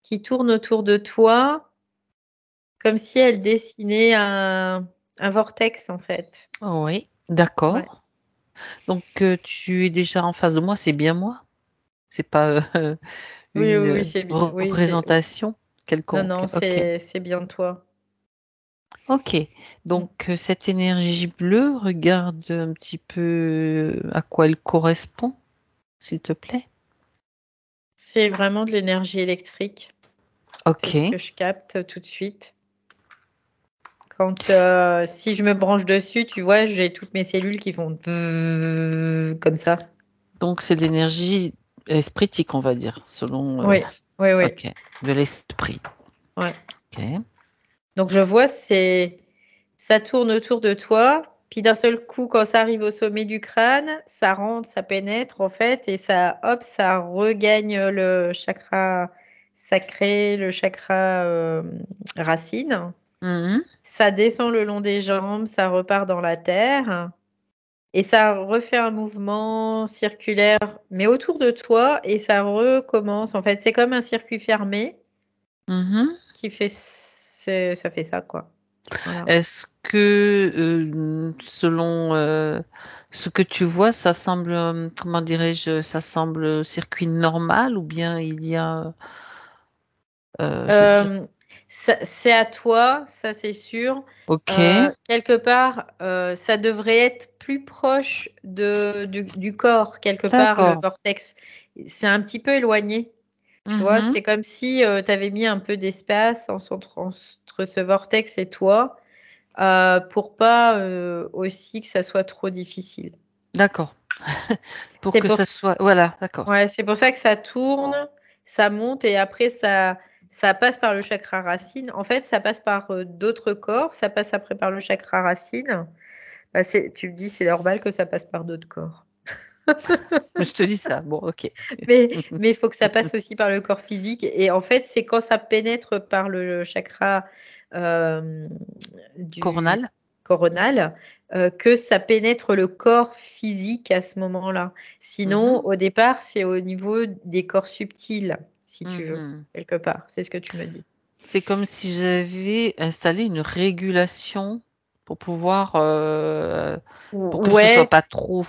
qui tourne autour de toi, comme si elle dessinait un vortex, en fait. Oui, Ouais. d'accord. Donc, tu es déjà en face de moi, c'est bien moi? C'est pas, Oui, une, oui, oui, c'est bi oui, c'est représentation non, quelconque? non, OK. c'est bien toi. OK. Mmh. Donc, cette énergie bleue, regarde un petit peu à quoi elle correspond, s'il te plaît. C'est vraiment de l'énergie électrique. C'est ce que OK. je capte tout de suite. Quand, si je me branche dessus, tu vois, j'ai toutes mes cellules qui font comme ça. Donc c'est de l'énergie espritique, on va dire, selon, Oui, oui, oui, OK, de l'esprit. ouais. OK. Donc je vois, ça tourne autour de toi, puis d'un seul coup, quand ça arrive au sommet du crâne, ça rentre, ça pénètre en fait et ça hop, ça regagne le chakra sacré, le chakra, racine. Mmh. Ça descend le long des jambes, ça repart dans la terre et ça refait un mouvement circulaire, mais autour de toi et ça recommence. En fait, c'est comme un circuit fermé Mmh. qui fait ça fait ça, quoi. Voilà. Est-ce que, selon, ce que tu vois, ça semble, comment dirais-je? Ça semble circuit normal ou bien il y a, je veux dire Hem, ça c'est à toi, ça c'est sûr. OK, Quelque part, ça devrait être plus proche du corps, quelque part, le d'accord. vortex. C'est un petit peu éloigné, tu vois? Mmh. C'est comme si, tu avais mis un peu d'espace entre ce vortex et toi, pour pas, aussi que ça soit trop difficile. D'accord. Pour C'est que pour ça soit voilà, d'accord. Ouais, c'est pour ça que ça tourne, ça monte et après ça passe par le chakra racine. En fait, ça passe par, d'autres corps, ça passe après par le chakra racine. Bah, c'est tu me dis: «C'est normal que ça passe par d'autres corps». Je te dis ça, bon OK. Mais il faut que ça passe aussi par le corps physique et en fait, c'est quand ça pénètre par le chakra, hem, du Coronal? coronal, que ça pénètre le corps physique à ce moment-là. Sinon, Mmh. au départ, c'est au niveau des corps subtils, si tu veux, Mmh. quelque part. C'est ce que tu me dis. C'est comme si j'avais installé une régulation pour pouvoir, pour que ce soit Ouais, pas trop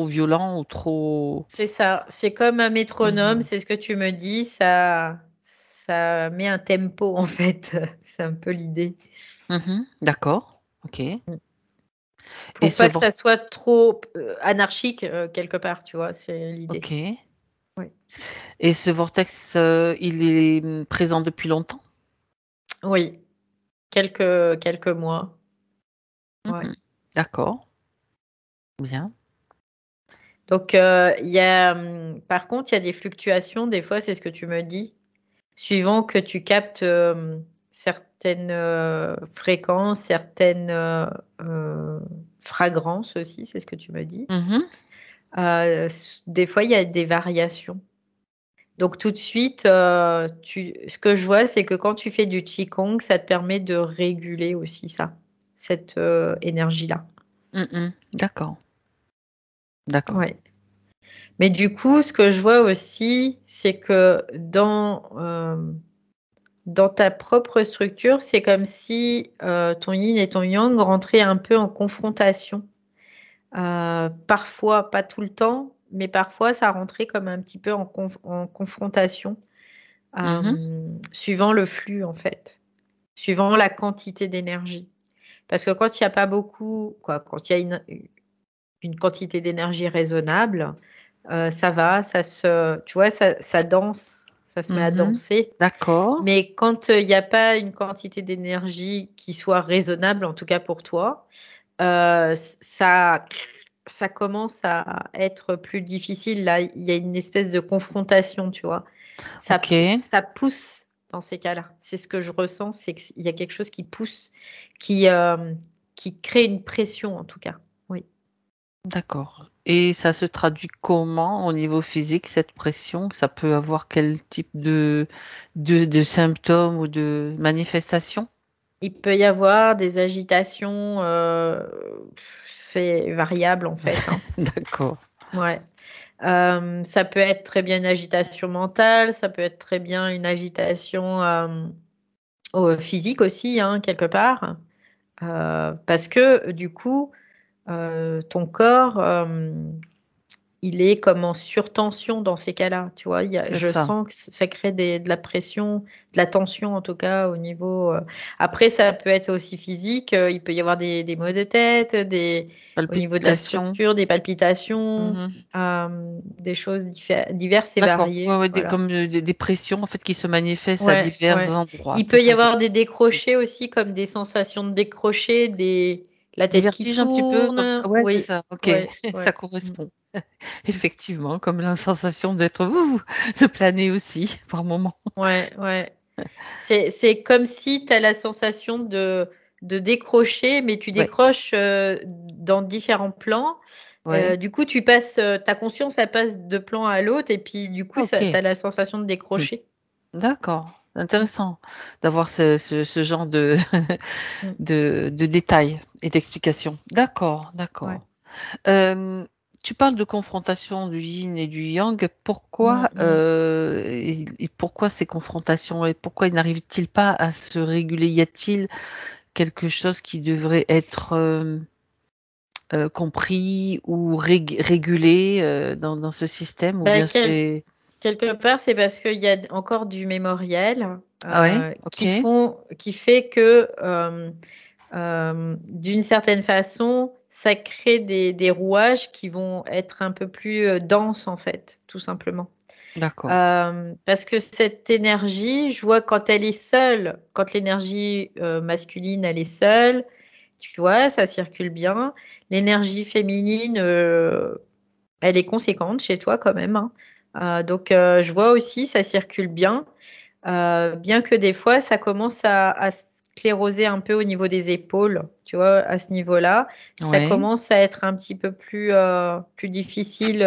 violent ou trop c'est ça. C'est comme un métronome, mmh. c'est ce que tu me dis, ça met un tempo, en fait. C'est un peu l'idée. Mmh. D'accord, OK, et Pour ce pas que vor ça soit trop, anarchique, quelque part, tu vois? C'est l'idée. OK, Ouais. et ce vortex, il est, présent depuis longtemps? Oui, quelques mois. Ouais. Mmh. D'accord, bien. Donc, il y a, par contre, il y a des fluctuations, des fois, c'est ce que tu me dis, suivant que tu captes, certaines, fréquences, certaines, fragrances aussi, c'est ce que tu me dis. Mmh. Des fois, il y a des variations. Donc tout de suite, ce que je vois, c'est que quand tu fais du qigong, ça te permet de réguler aussi ça, cette, énergie-là. Mmh. D'accord, d'accord. Ouais. Mais du coup, ce que je vois aussi, c'est que dans ta propre structure, c'est comme si, ton yin et ton yang rentraient un peu en confrontation. Parfois, pas tout le temps, mais parfois ça rentrait comme un petit peu en confrontation, Mmh. suivant le flux en fait, suivant la quantité d'énergie. Parce que quand il y a pas beaucoup quoi, quand il y a une quantité d'énergie raisonnable, ça va, tu vois, ça danse, ça se met à Mmh. danser. D'accord. Mais quand, il y a pas une quantité d'énergie qui soit raisonnable, en tout cas pour toi, ça commence à être plus difficile. Là, il y a une espèce de confrontation, tu vois? OK. Ça pousse dans ces cas-là. C'est ce que je ressens, c'est qu'il y a quelque chose qui pousse, qui, qui crée une pression en tout cas. Oui. D'accord, et ça se traduit comment au niveau physique, cette pression? Ça peut avoir quel type de symptômes ou de manifestations? Il peut y avoir des agitations, c'est variable en fait, hein. D'accord. Ouais. Ça peut être très bien une agitation mentale, ça peut être très bien une agitation physique aussi, hein, quelque part. Parce que du coup, ton corps, il est comme en surtension dans ces cas-là, tu vois. C'est Je ça. sens que ça crée de la pression, de la tension en tout cas au niveau. Après, ça peut être aussi physique. Il peut y avoir des maux de tête, au niveau de la Palpitations. structure, des palpitations, Mhm. des choses diverses et D'accord. Ouais, variées. ouais, Voilà. comme des pressions en fait qui se manifestent à Ouais, divers ouais. endroits, Il tout peut y simplement. avoir des décrochés aussi, comme des sensations de décrocher, la Des tête qui vertiges un petit peu comme ça. tourne. Ouais, c'est Oui, ça. Ok, ouais, ça ouais. Mm. correspond. Effectivement, comme la sensation d'être de planer aussi par moment. Ouais, ouais. C'est comme si tu as la sensation de décrocher, mais tu Ouais, décroches dans différents plans. ouais. Du coup, ta conscience, elle passe de plan à l'autre, et puis du coup, tu Ok. as la sensation de Hmm. décrocher. D'accord. Mm, Intéressant d'avoir ce genre de, mm, de détails et d'explications. D'accord, ouais. d'accord. Euh, Tu parles de confrontation du yin et du yang. Mm, Pourquoi, mm. et pourquoi ces confrontations et pourquoi ils n'arrivent-ils pas à se réguler? Y a-t-il quelque chose qui devrait être compris ou régulé dans ce système ou Bah, bien c'est... quelque part, c'est parce qu'il y a encore du mémoriel Ah ouais, ok, qui fait que, d'une certaine façon, ça crée des rouages qui vont être un peu plus denses, en fait, tout simplement. d'accord. Parce que cette énergie, je vois quand elle est seule, quand l'énergie masculine, elle est seule, tu vois, ça circule bien. L'énergie féminine, elle est conséquente chez toi quand même, hein. Donc, je vois aussi, ça circule bien. Bien que des fois, ça commence à scléroser un peu au niveau des épaules, tu vois, à ce niveau-là. Ça Ouais, commence à être un petit peu plus difficile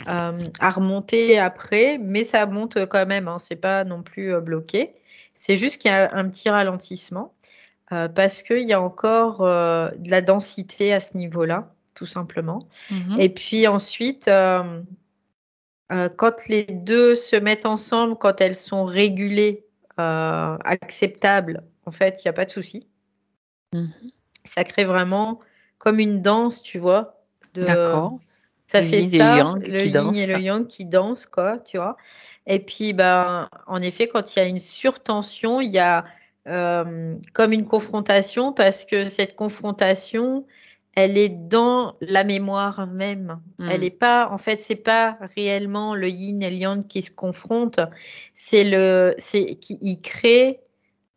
à remonter après, mais ça monte quand même, hein, c'est pas non plus bloqué. C'est juste qu'il y a un petit ralentissement parce qu'il y a encore de la densité à ce niveau-là, tout simplement. mhm, Et puis ensuite, quand les deux se mettent ensemble, quand elles sont régulées, acceptables, en fait, il n'y a pas de souci. mhm. Ça crée vraiment comme une danse, tu vois. De... D'accord. Ça Le fait yin et le ça, yang le qui yin et dansent. le yang qui dansent, quoi, tu vois. Et puis, ben, en effet, quand il y a une surtension, il y a comme une confrontation, parce que cette confrontation, elle est dans la mémoire même. Elle Hmm, est pas, en fait, c'est pas réellement le yin et le yang qui se confrontent, c'est qui il crée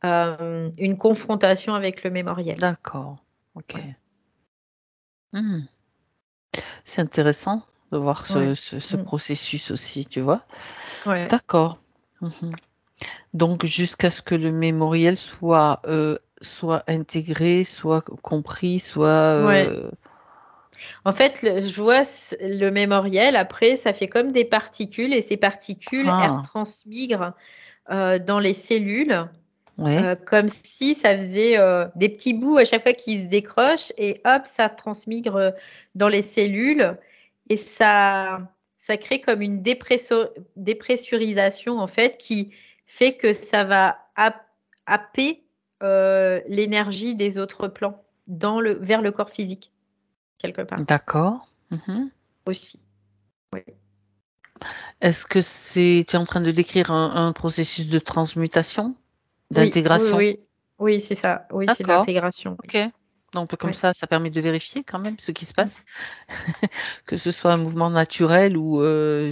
une confrontation avec le mémoriel. d'accord. Ok. Ouais. Hmm. C'est intéressant de voir Ouais. ce Mm. processus aussi, tu vois. Ouais. D'accord. Mhm. Donc, jusqu'à ce que le mémoriel soit intégré, soit compris, soit... Ouais. En fait, je vois le mémoriel, après, ça fait comme des particules, et ces particules, elles Ah, retransmigrent dans les cellules, ouais, comme si ça faisait des petits bouts à chaque fois qu'ils se décrochent, et hop, ça transmigre dans les cellules, et ça crée comme une dépressurisation, en fait, qui fait que ça va happer l'énergie des autres plans vers le corps physique, quelque part d'accord. Mhm. aussi. Oui, Est-ce que tu es en train de décrire un processus de transmutation, oui, oui, d'intégration? oui, oui, c'est ça. Oui, c'est de D'accord. l'intégration. Oui. Ok. Donc, comme Ouais. ça permet de vérifier quand même ce qui se Mm. passe. Que ce soit un mouvement naturel ou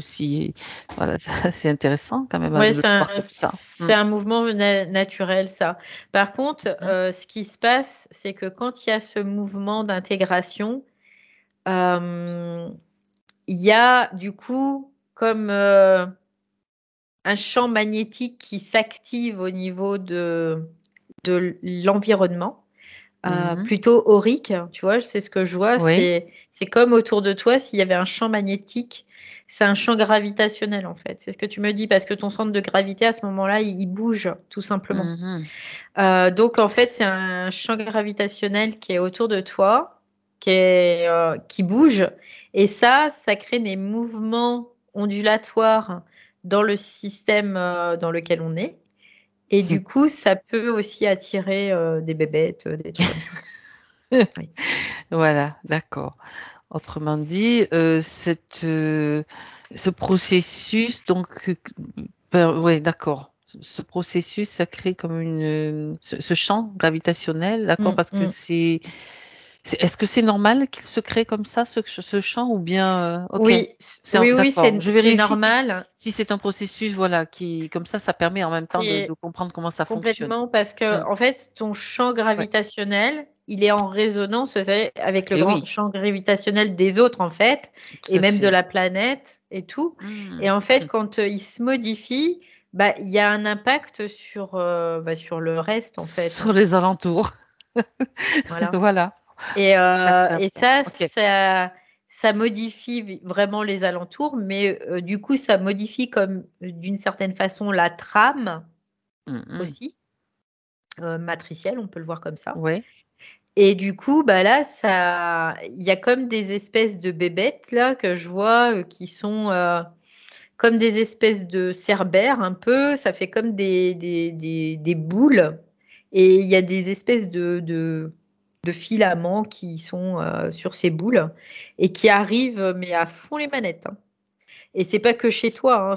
si... Voilà, c'est intéressant quand même Ouais, de le voir comme ça. c'est un mouvement naturel, ça. Par contre, Mhm. ce qui se passe, c'est que quand il y a ce mouvement d'intégration, euh, il y a du coup comme un champ magnétique qui s'active au niveau de l'environnement. Mhm. Plutôt aurique, tu vois, c'est ce que je vois. Oui, C'est comme autour de toi s'il y avait un champ magnétique. C'est un champ gravitationnel, en fait. C'est ce que tu me dis, parce que ton centre de gravité, à ce moment-là, il bouge, tout simplement. mhm. Donc, en fait, c'est un champ gravitationnel qui est autour de toi. qui bouge. Et ça crée des mouvements ondulatoires dans le système dans lequel on est. Et du coup, ça peut aussi attirer des bébêtes, des trucs comme ça. Oui. Voilà, d'accord. Autrement dit, ce processus, donc, ouais, d'accord. Ce processus, ça crée comme ce champ gravitationnel, d'accord, parce que Mm. est-ce que c'est normal qu'il se crée comme ça, ce champ, ou bien, ok, Oui, oui, d'accord. Je c'est vérifie normal. si c'est un processus, voilà, comme ça permet en même temps de Et comprendre comment ça fonctionne. complètement, parce que Hmm, en fait, ton champ ouais. gravitationnel, il est en résonance, vous savez, avec le Et grand oui, champ gravitationnel des autres, en fait, tout et à même de fait. la planète et tout. Et Hmm. en fait, quand il se modifie, bah, il y a un impact sur le reste, en fait, Sur hein. les alentours, Voilà. voilà. Et Ça, ça, ok. ça modifie vraiment les alentours, mais du coup, ça modifie comme d'une certaine façon la trame Mhm. aussi, matricielle, on peut le voir comme ça. Ouais. Et du coup, bah là, il y a comme des espèces de bébêtes là que je vois qui sont comme des espèces de cerbères un peu. Ça fait comme des boules. Et il y a des espèces de filaments qui sont sur ces boules et qui arrivent, mais à fond les manettes, hein. Et c'est pas que chez toi, hein,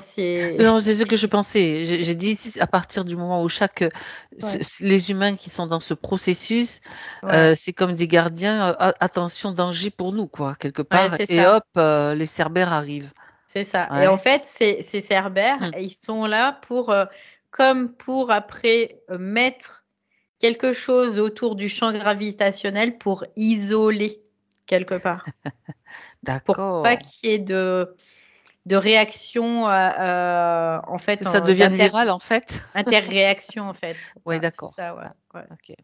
Non, c'est ce que je pensais. J'ai dit à partir du moment où Ouais, les humains qui sont dans ce processus, ouais, c'est comme des gardiens. Attention, danger pour nous, quoi, quelque ouais, part. c'est Et ça. hop, les cerbères arrivent. C'est ça. Et en Ouais. fait, ces cerbères, Hmm. ils sont là comme pour après mettre quelque chose autour du champ gravitationnel pour isoler quelque part, pour pas D'accord. qu'il y ait de réaction, en Que fait, ça devienne viral, en fait. interréaction, en fait. Oui, Voilà, c'est d'accord. ça, ouais, Ah, ouais. ok.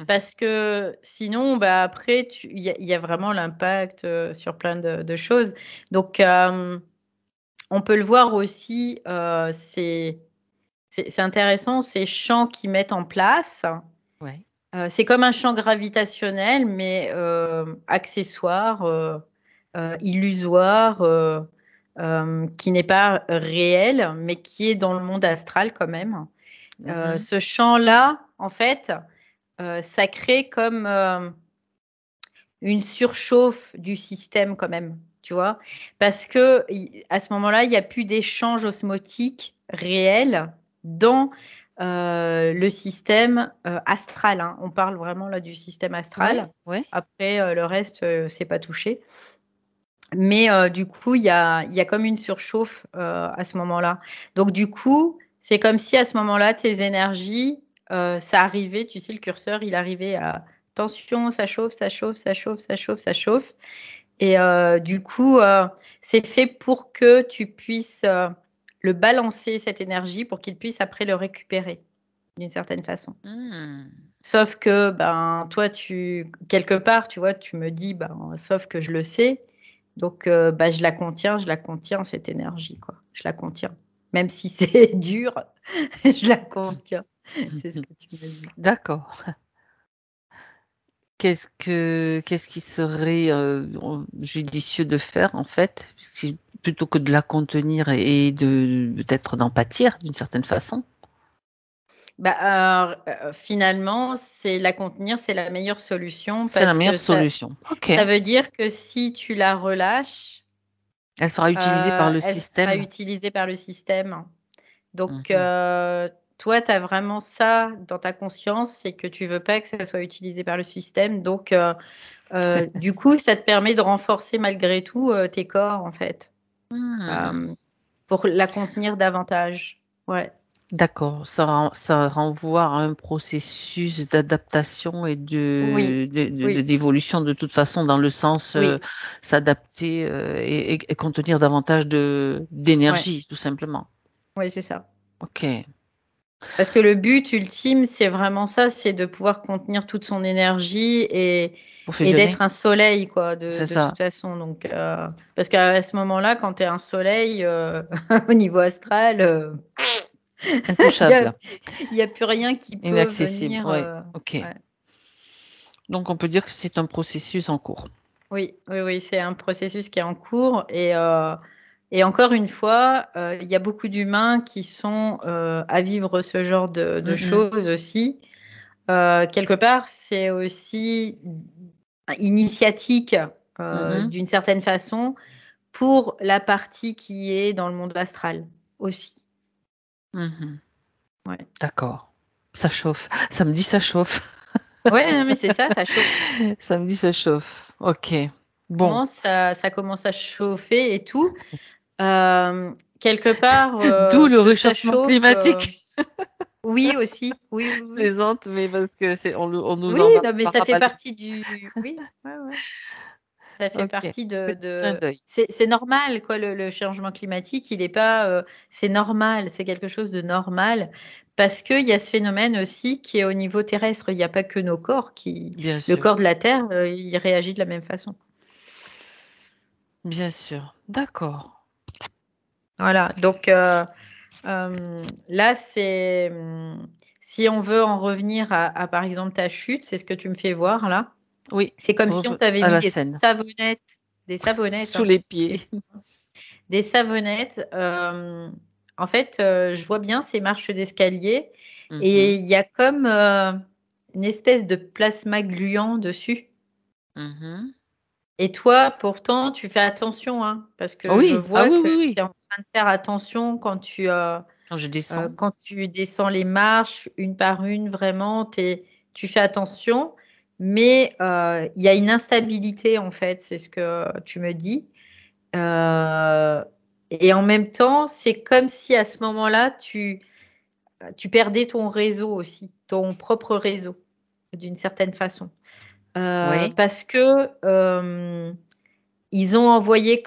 Mhm. Parce que sinon, bah, après, il y a vraiment l'impact sur plein de choses. Donc, on peut le voir aussi, c'est intéressant, ces champs qu'ils mettent en place. Ouais. C'est comme un champ gravitationnel, mais accessoire, illusoire, qui n'est pas réel, mais qui est dans le monde astral quand même. Mhm. Ce champ-là, en fait, ça crée comme une surchauffe du système quand même, tu vois, parce que à ce moment-là, il n'y a plus d'échange osmotique réel dans le système astral, hein. On parle vraiment là du système Ouais, astral. ouais. Après, le reste, c'est pas touché. Mais du coup, il y a comme une surchauffe à ce moment-là. Donc du coup, c'est comme si à ce moment-là, tes énergies, ça arrivait, tu sais, le curseur, il arrivait à tension, ça chauffe, ça chauffe, ça chauffe, ça chauffe, ça chauffe. Et du coup, c'est fait pour que tu puisses le balancer, cette énergie, pour qu'il puisse après le récupérer d'une certaine façon. Hmm. Sauf que, ben, toi, quelque part, tu vois, tu me dis, ben, sauf que je le sais. Donc, bah, je la contiens, cette énergie, quoi. Je la contiens. Même si c'est dur, je la contiens. C'est ce que tu me dis. D'accord. Qu'est-ce qui serait judicieux de faire, en fait, plutôt que de la contenir et de peut-être d'en pâtir d'une certaine façon? Bah, finalement, c'est la contenir, c'est la meilleure solution C'est la parce meilleure que solution. Ok. ça veut dire que si tu la relâches, Elle sera utilisée par le elle sera système. utilisée par le système. Donc, Mhm. toi, tu as vraiment ça dans ta conscience, c'est que tu veux pas que ça soit utilisé par le système. Donc, du coup, ça te permet de renforcer malgré tout tes corps, en fait, Hmm. euh, pour la contenir davantage. Ouais, D'accord. Ça renvoie à un processus d'adaptation et oui, oui, d'évolution de toute façon, dans le sens oui, s'adapter et contenir davantage ouais, d'énergie, tout simplement. ouais, c'est ça. Ok. Parce que le but ultime, c'est vraiment ça, c'est de pouvoir contenir toute son énergie Pour et fusionner, d'être un soleil, quoi, c'est de ça. toute façon. Donc, parce qu'à ce moment-là, quand tu es un soleil, au niveau astral, il n'y a, Intouchable, il y a plus rien qui peut inaccessible. venir. Ouais. Ok. Ouais. Donc, on peut dire que c'est un processus en cours. Oui, oui, oui, c'est un processus qui est en cours et encore une fois, il y a beaucoup d'humains qui sont à vivre ce genre de Mhm, choses aussi. Quelque part, c'est aussi initiatique mhm, d'une certaine façon pour la partie qui est dans le monde astral aussi. mhm. Ouais, D'accord. Ça chauffe. Samedi, ça chauffe. ouais, non, mais c'est ça, ça chauffe. Samedi, ça chauffe. Ok. Bon. Ça commence à chauffer et tout. Quelque part, D'où le que ça réchauffement chauffe. climatique. Oui, aussi. Oui, oui, Je oui. plaisante, mais parce que on nous Oui, en non, mais ça parlera fait pas. partie du. Oui, ouais, ouais. Ça fait Ok. partie Petit clin d'œil. C'est normal, quoi, le changement climatique. Il n'est pas. C'est normal, c'est quelque chose de normal. Parce qu'il y a ce phénomène aussi qui est au niveau terrestre. Il n'y a pas que nos corps qui. Bien Le sûr. corps de la Terre, il réagit de la même façon. Bien sûr. D'accord. Voilà. Donc, là, si on veut en revenir par exemple, ta chute, c'est ce que tu me fais voir là. Oui. C'est comme si on t'avait À mis la scène. des savonnettes, Sous hein, les c'est pieds. tout, hein. Des savonnettes. En fait, je vois bien ces marches d'escalier et Mhm, il y a comme une espèce de plasma gluant dessus. mhm. Et toi, pourtant, tu fais attention, hein, parce que je Oui. Ah vois oui, que oui, tu oui. es en train de faire attention Quand je descends. quand tu descends les marches une par une, vraiment, tu fais attention. Mais il y a une instabilité, en fait, c'est ce que tu me dis. Euh, et en même temps, c'est comme si à ce moment-là, tu perdais ton réseau aussi, ton propre réseau, d'une certaine façon. Oui. Parce que ils ont envoyé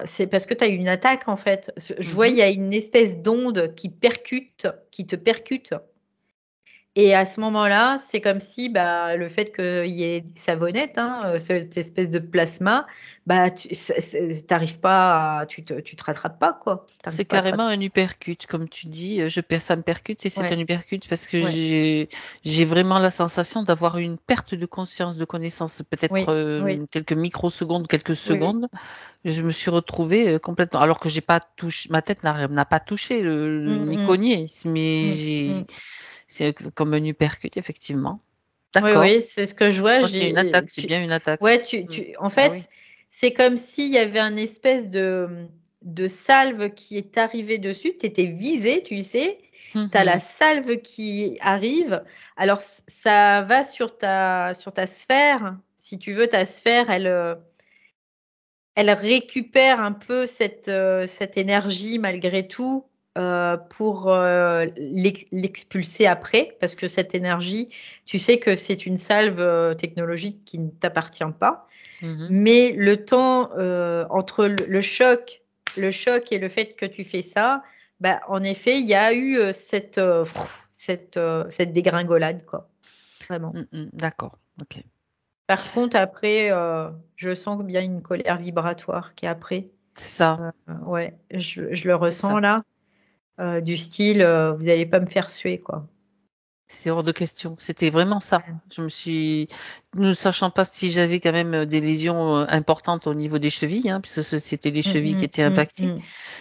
c'est parce que tu as eu une attaque, en fait. Je vois, il Mhm. y a une espèce d'onde qui te percute. Et à ce moment-là, c'est comme si bah, le fait qu'il y ait des savonnettes, hein, cette espèce de plasma, bah, t'arrives pas tu te rattrapes pas, quoi. C'est T'arrives pas à te carrément rattraper. un uppercut, comme tu dis. Ça me percute et c'est un Ouais, uppercut parce que ouais, j'ai vraiment la sensation d'avoir une perte de conscience, de connaissance, peut-être oui, oui, quelques microsecondes, quelques oui, oui. secondes. Je me suis retrouvée complètement, alors que j'ai pas touché, ma tête n'a pas touché ni Mm, cogné, mais mm, mm. c'est comme un uppercut, effectivement. Oui, D'accord. oui, c'est ce que je vois. Moi, c'est une attaque, c'est bien une attaque. Ouais, Mm. en Ah oui. fait, c'est comme s'il y avait un espèce de salve qui est arrivée dessus. Tu étais visé, tu sais. Tu as la Mhm. salve qui arrive. Alors, ça va sur ta sphère. Si tu veux, ta sphère, elle récupère un peu cette énergie malgré tout pour l'expulser après, parce que cette énergie, tu sais que c'est une salve technologique qui ne t'appartient pas. Mhm. Mais le temps entre le choc et le fait que tu fais ça, bah, en effet, il y a eu cette dégringolade, quoi. Vraiment. Mm, mm. D'accord. Ok. Par contre, après, je sens bien une colère vibratoire qui est après. C'est ça. Ouais, je le C'est ressens ça. là, du style, vous allez pas me faire suer, quoi. C'est hors de question. C'était vraiment ça. Ouais. Ne sachant pas si j'avais quand même des lésions importantes au niveau des chevilles, hein, puisque c'était les Mm, chevilles qui mm, étaient mm, impactées. mm,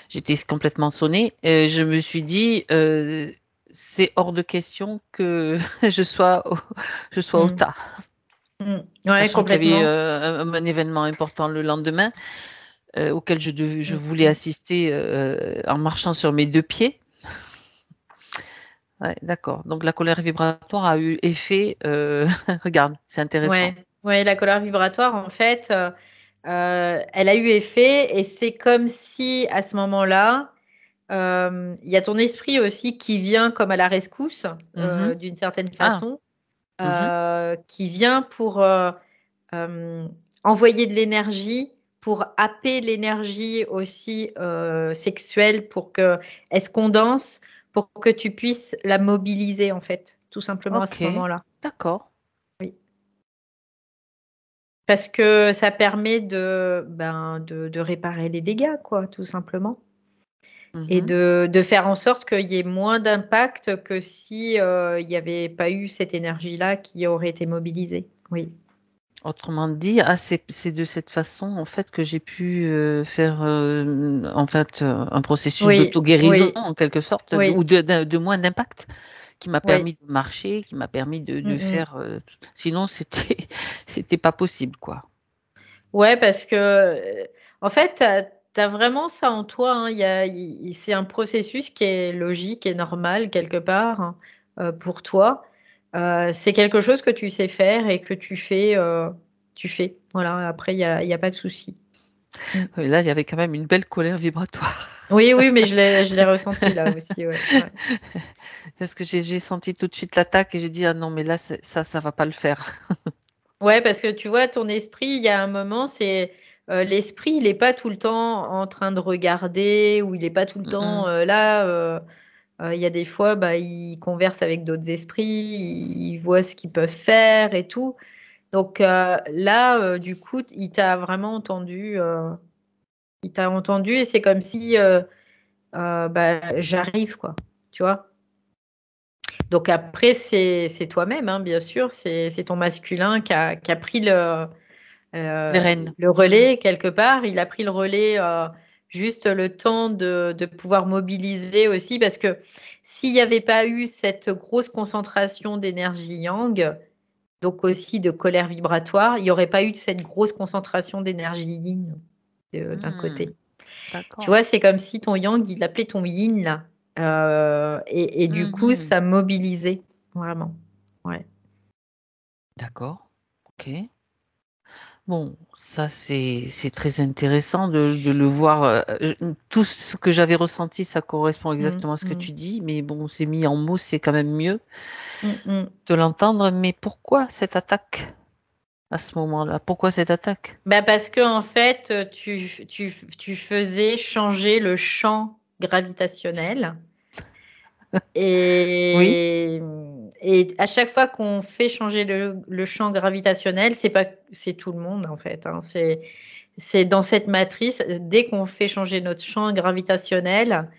J'étais complètement sonnée. Je me suis dit, c'est hors de question que je sois au mm, tas. mm. Ouais, Sachant qu'il y avait complètement. un événement important le lendemain auquel je Mm, voulais mm. assister en marchant sur mes deux pieds. Ouais, d'accord. Donc la colère vibratoire a eu effet. Regarde, c'est intéressant. Ouais, ouais, la colère vibratoire, en fait, elle a eu effet et c'est comme si à ce moment-là, il y a ton esprit aussi qui vient comme à la rescousse, Mhm. d'une certaine Ah, façon, mhm. qui vient pour euh, envoyer de l'énergie, pour happer l'énergie aussi sexuelle, pour que elle se condense, pour que tu puisses la mobiliser, en fait, tout simplement à ce Ok, moment-là. d'accord. Oui. Parce que ça permet de réparer les dégâts, quoi, tout simplement. Et Mhm. de faire en sorte qu'il y ait moins d'impact que si il n'y avait pas eu cette énergie-là qui aurait été mobilisée. Oui. Autrement dit, c'est de cette façon, en fait, que j'ai pu, faire, en fait, un processus Oui, d'auto-guérison, oui, en quelque sorte, ou oui, de moins d'impact, qui m'a oui. permis de marcher, qui m'a permis de Mmh mh. faire, sinon c'était c'était pas possible, quoi. Ouais, parce que, en fait, tu as vraiment ça en toi, hein. Il y a i C'est un processus qui est logique et normal quelque part, hein, pour toi. C'est quelque chose que tu sais faire et que tu fais. Voilà, après il y a pas de souci. Mmh. Oui, là, il y avait quand même une belle colère vibratoire. Oui, oui, mais je l'ai ressenti là aussi, ouais, ouais. Parce que j'ai senti tout de suite l'attaque et j'ai dit: «Ah non, mais là, ça va pas le faire». Ouais, parce que tu vois, ton esprit, il y a un moment, l'esprit, il est pas tout le temps en train de regarder ou il est pas tout le Mmh temps, mh. là, il y a des fois, bah, il converse avec d'autres esprits, il voit ce qu'ils peuvent faire et tout. Donc, là, du coup, il t'a entendu et c'est comme si, bah, j'arrive quoi, tu vois? Donc après c'est toi-même, hein, bien sûr, c'est ton masculin qui a pris Les rênes. le Mmh. relais quelque part. Il a pris le relais, juste le temps de pouvoir mobiliser aussi parce que s'il n'y avait pas eu cette grosse concentration d'énergie yang, donc aussi de colère vibratoire, il n'y aurait pas eu cette grosse concentration d'énergie yin d'un Mmh. côté. Tu D'accord. vois, c'est comme si ton yang, il appelait ton yin là, et du coup, Mmh. ça mobilisait vraiment. Ouais. D'accord. OK. Bon, ça c'est très intéressant de le voir, tout ce que j'avais ressenti, ça correspond Mmh, exactement à ce que mmh. tu dis, mais bon, c'est mis en mots, c'est quand même mieux Mmh mh. de l'entendre. Mais pourquoi cette attaque à ce moment-là? Pourquoi cette attaque? Bah, parce qu'en fait, tu faisais changer le champ gravitationnel Oui? et à chaque fois qu'on fait changer le champ gravitationnel, c'est tout le monde en fait, hein. C'est dans cette matrice, dès qu'on fait changer notre champ gravitationnel,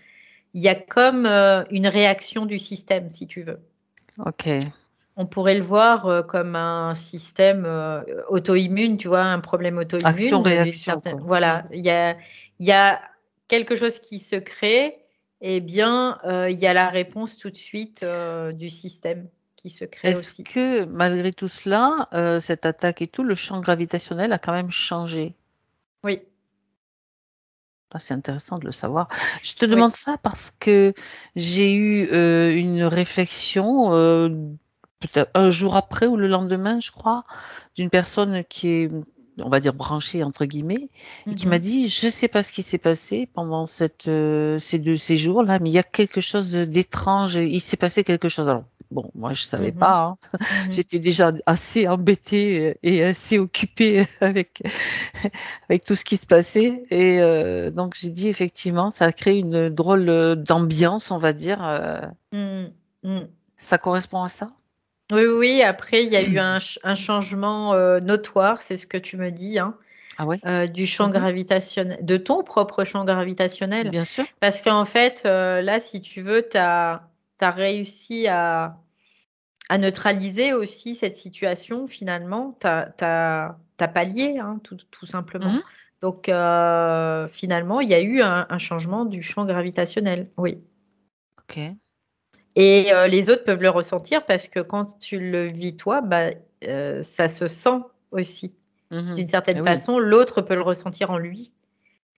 il y a comme, une réaction du système si tu veux. OK. On pourrait le voir, comme un système, auto-immune, tu vois? Un problème auto-immune, d'une Action-réaction, certaine quoi. Mmh. voilà, il y a quelque chose qui se crée et bien, il y a la réponse tout de suite, du système qui se crée Est-ce aussi. que malgré tout cela, cette attaque et tout, le champ gravitationnel a quand même changé? Oui, Ah, c'est intéressant de le savoir. Je te oui. demande ça parce que j'ai eu, une réflexion, peut-être un jour après ou le lendemain, je crois, d'une personne qui est, on va dire «branchée» entre guillemets et qui m'a Mmh. dit: «Je sais pas ce qui s'est passé pendant ces 2 séjours-là, mais il y a quelque chose d'étrange, il s'est passé quelque chose». Alors bon, moi je savais Mmh. pas, hein. Mmh. J'étais déjà assez embêtée, et assez occupée avec avec tout ce qui se passait et donc j'ai dit effectivement, ça a créé une drôle, d'ambiance, on va dire, Mmh. Mmh. ça correspond à ça? Oui, oui, oui, après il y a eu un changement, notoire, c'est ce que tu me dis, hein. Ah ouais? Du champ Mmh. gravitationnel de ton propre champ gravitationnel. Bien sûr. Parce qu'en fait, là, si tu veux, tu as réussi à neutraliser aussi cette situation finalement. Tu as pallié, hein, tout simplement. Mmh. Donc finalement, il y a eu un changement du champ gravitationnel, oui. OK. Et les autres peuvent le ressentir parce que quand tu le vis toi, bah, ça se sent aussi. Mmh. D'une certaine Et oui. façon, l'autre peut le ressentir en lui.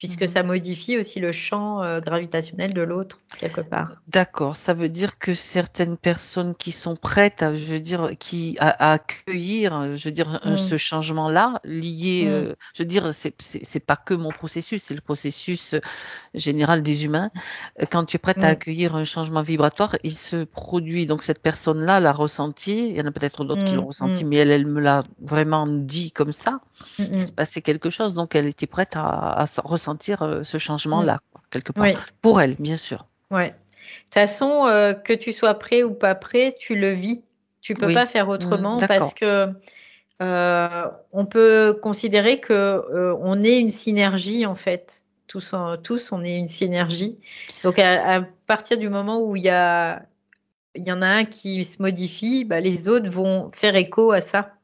Puisque Mmh. ça modifie aussi le champ, gravitationnel de l'autre, quelque part. D'accord, ça veut dire que certaines personnes qui sont prêtes à je veux dire, à accueillir, je veux dire, Mmh. ce changement-là lié, Mmh. je veux dire, c'est pas que mon processus, c'est le processus général des humains. Quand tu es prête à Mmh. accueillir un changement vibratoire, il se produit donc cette personne-là l'a ressenti, il y en a peut-être d'autres qui l'ont Mmh. ressenti, Mmh. mais elle me l'a vraiment dit comme ça, Mmh qu'il mh. se passait quelque chose, donc elle était prête à ressentir, ce Mmh. changement-là, quoi, quelque part. Oui, Pour elle, bien sûr. ouais. De toute façon, que tu sois prêt ou pas prêt, tu le vis. Tu peux Oui. pas faire Mmh, autrement parce d'accord. que, on peut considérer que, on est une synergie, en fait. Tous, on est une synergie. Donc à partir du moment où il y en a un qui se modifie, bah, les autres vont faire écho à ça.